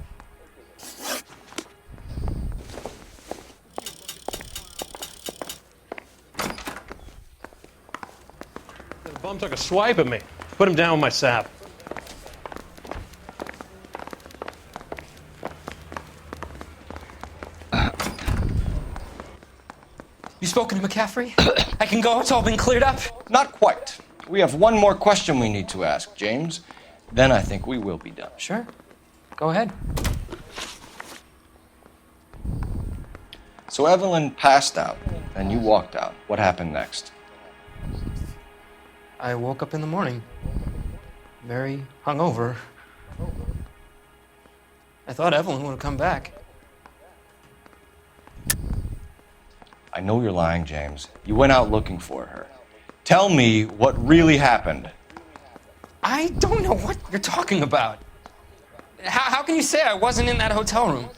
The bum took a swipe at me. Put him down with my sap. spoken to McCaffrey? I can go, it's all been cleared up? Not quite. We have one more question we need to ask, James. Then I think we will be done. Sure. Go ahead. So Evelyn passed out, and you walked out. What happened next? I woke up in the morning, very hungover. I thought Evelyn would have come back. I know you're lying, James. You went out looking for her. Tell me what really happened. I don't know what you're talking about. How can you say I wasn't in that hotel room?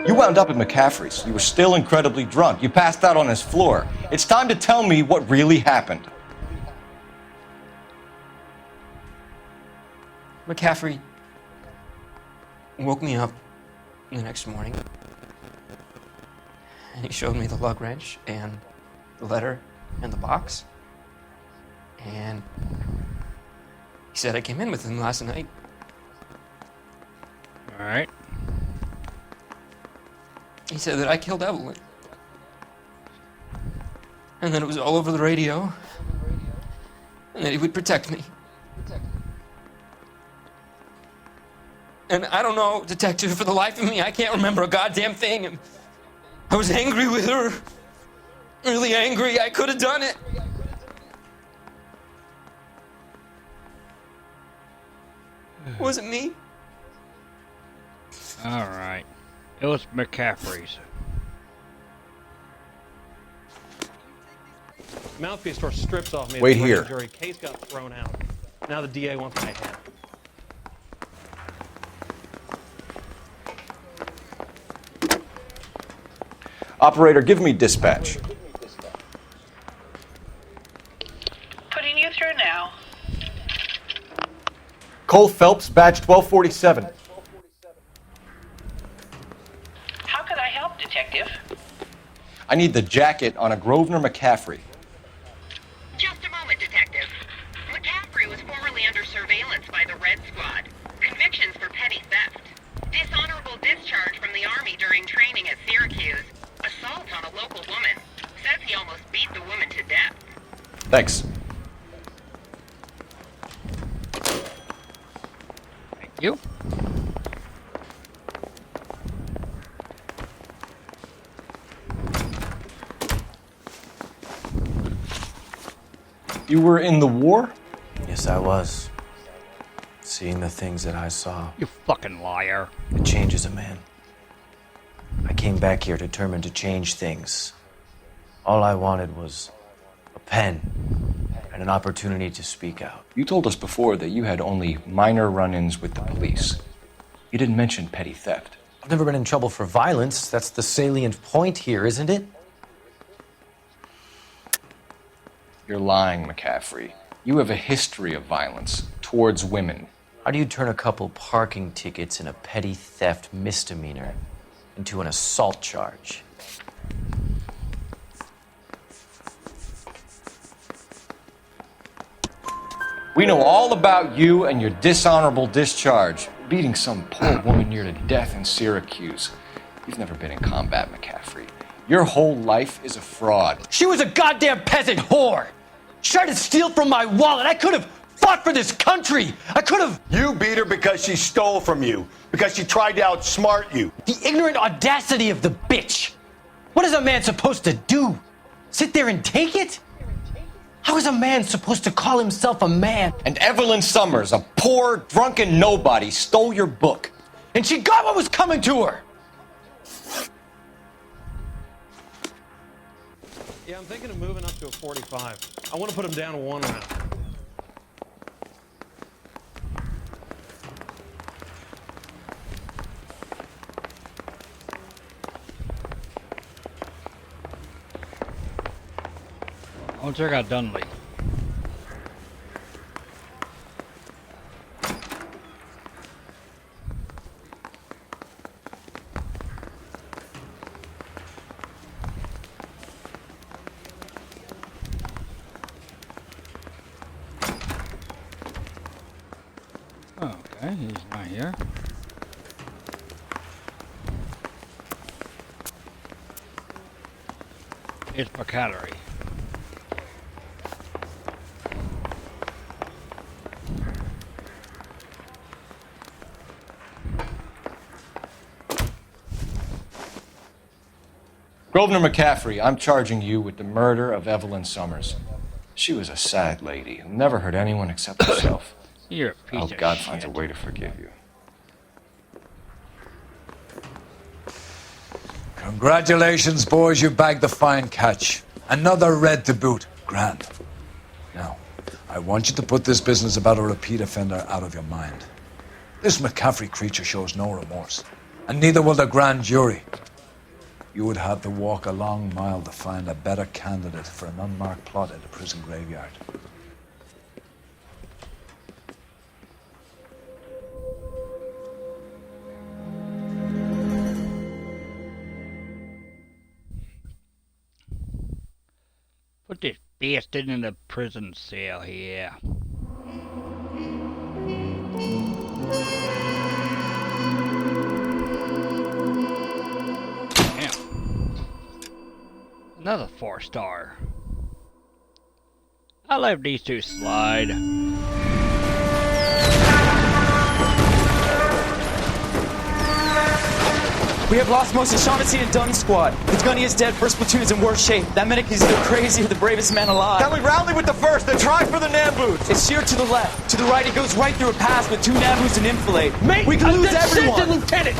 You wound up at McCaffrey's. You were still incredibly drunk. You passed out on his floor. It's time to tell me what really happened. McCaffrey woke me up the next morning, and he showed me the lug wrench and the letter and the box, and he said I came in with him last night. All right. He said that I killed Evelyn, and that it was all over the radio, and that he would protect me. And I don't know, detective, for the life of me, I can't remember a goddamn thing. And I was angry with her. Really angry. I could have done it. Was it me? All right. It was McCaffrey's. Mouthpiece tore strips off me. Wait at the here. grand jury. Case got thrown out. Now the DA wants my head. Operator, give me dispatch. Putting you through now. Cole Phelps, badge 1247. How could I help, detective? I need the jacket on a Grosvenor McCaffrey. Just a moment, detective. McCaffrey was formerly under surveillance by the Red Squad. Convictions for petty theft. Dishonorable discharge from the Army during training at Syracuse. Assault on a local woman. Says he almost beat the woman to death. Thanks. Thank you. You were in the war? Yes, I was. Seeing the things that I saw. You fucking liar. It changes a man. I came back here determined to change things. All I wanted was a pen and an opportunity to speak out. You told us before that you had only minor run-ins with the police. You didn't mention petty theft. I've never been in trouble for violence. That's the salient point here, isn't it? You're lying, McCaffrey. You have a history of violence towards women. How do you turn a couple parking tickets and a petty theft misdemeanor into an assault charge? We know all about you and your dishonorable discharge, beating some poor woman near to death in Syracuse. You've never been in combat, McCaffrey. Your whole life is a fraud. She was a goddamn peasant whore! She tried to steal from my wallet. I could have fought for this country. I could have. You beat her because she stole from you, because she tried to outsmart you. The ignorant audacity of the bitch. What is a man supposed to do? Sit there and take it? How is a man supposed to call himself a man? And Evelyn Summers, a poor, drunken nobody, stole your book. And she got what was coming to her. Yeah, I'm thinking of moving up to a 45. I want to put him down to 1 round. I'll check out Dunley. Okay, he's not here. It's McCallery. Grosvenor McCaffrey, I'm charging you with the murder of Evelyn Summers. She was a sad lady who never hurt anyone except herself. You're a piece I hope of God shit. finds a way to forgive you. Congratulations, boys. You bagged the fine catch. Another red to boot. Grand. Now, I want you to put this business about a repeat offender out of your mind. This McCaffrey creature shows no remorse, and neither will the grand jury. You would have to walk a long mile to find a better candidate for an unmarked plot in the prison graveyard. Put this bastard in the prison cell here. Another 4-star. I'll let these two slide. We have lost most of Shaughnessy and Dunn's squad. His gunny is dead, first platoon's in worse shape. That medic is either crazy or the bravest man alive. Can we rally with the first and try for the Nambus? It's sheer to the left. To the right, it goes right through a pass with 2 Nambus and enfilade. Mate, we can lose everyone. Lieutenant!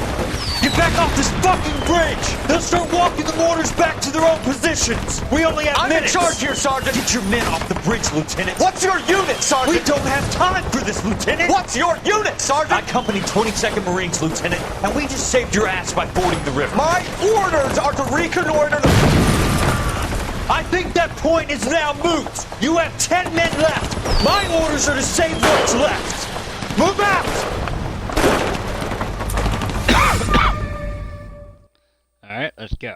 Get back off this fucking bridge! They'll start walking the mortars back to their own positions! We only have minutes! I'm in charge here, Sergeant! Get your men off the bridge, Lieutenant! What's your unit, Sergeant? We don't have time for this, Lieutenant! What's your unit, Sergeant? I company 22nd Marines, Lieutenant, and we just saved your ass by fording the river. My orders are to reconnoiter the... I think that point is now moot! You have 10 men left! My orders are to save what's left! Move out! Alright, let's go.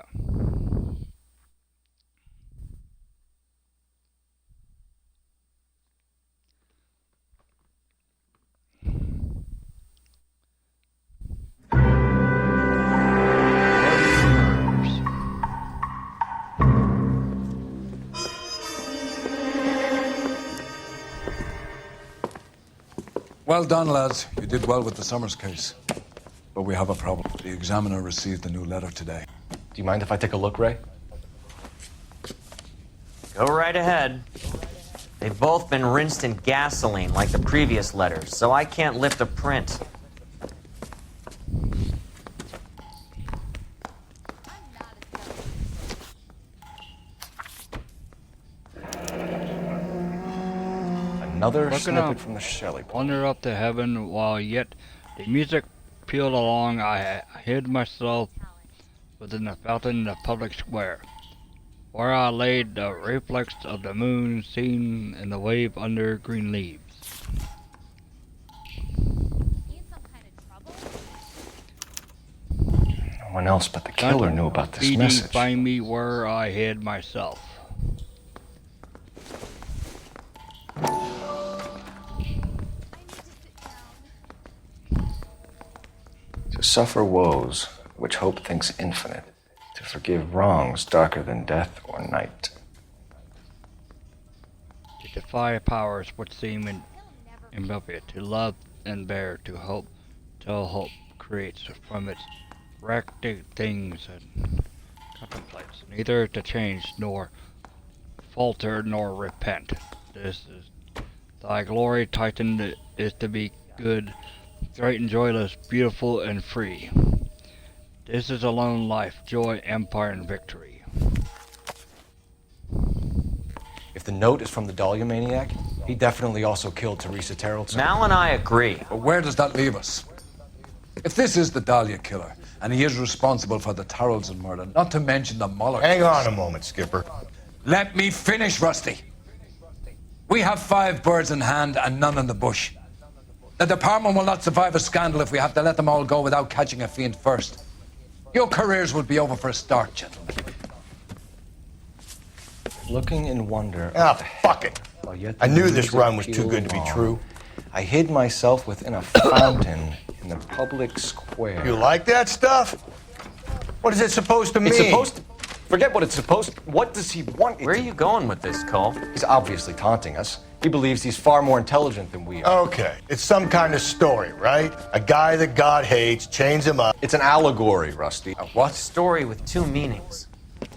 Well done, lads. You did well with the Summers case. But we have a problem. The examiner received a new letter today. Do you mind if I take a look, Ray? Go right ahead. They've both been rinsed in gasoline like the previous letters, so I can't lift a print. Another Looking snippet up, from the Shelley. Wander up to heaven while yet the music pealed along. I hid myself within the fountain in the public square, where I laid the reflex of the moon seen in the wave under green leaves. No one else but the killer knew about this BD, message. find me where I hid myself. To suffer woes which hope thinks infinite, to forgive wrongs darker than death or night. To defy powers which seem immoveable, to love and bear, to hope, till hope creates from its wrecked things and contemplates, neither to change nor falter nor repent. This is thy glory, Titan, is to be good, great and joyless, beautiful and free. This is alone life, joy, empire, and victory. If the note is from the Dahlia maniac, he definitely also killed Teresa Terrellson. Mal and I agree. But where does that leave us? If this is the Dahlia killer, and he is responsible for the Tarrelson murder, not to mention the Muller Hang case. on a moment, Skipper. Let me finish, Rusty. We have 5 birds in hand and none in the bush. The department will not survive a scandal if we have to let them all go without catching a fiend first. Your careers will be over for a start, gentlemen. Looking in wonder. Ah, fuck it. Yet I the knew news this run was appealed too good to be long. true. I hid myself within a fountain in the public square. You like that stuff? What is it supposed to mean? It's supposed to... Forget what it's supposed to... What does he want? Where are you going with this, Cole? He's obviously taunting us. He believes he's far more intelligent than we are. Okay, it's some kind of story, right? A guy that God hates, chains him up. It's an allegory, Rusty. A what? Story with two meanings.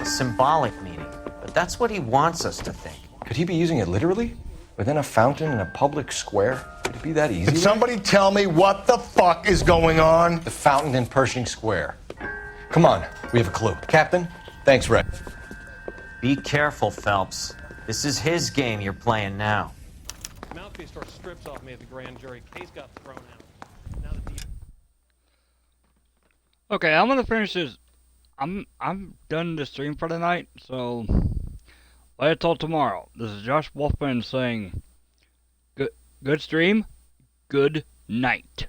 A symbolic meaning. But that's what he wants us to think. Could he be using it literally? Within a fountain in a public square? Would it be that easy? Can somebody tell me what the fuck is going on? The fountain in Pershing Square. Come on, we have a clue. Captain, thanks, Red. Be careful, Phelps. This is his game you're playing now. Mouthpiece tore strips off me at the grand jury. Case got thrown out. Now the Okay, I'm gonna finish this. I'm done the stream for the night, so later till tomorrow. This is Josh Wolfman saying good stream, good night.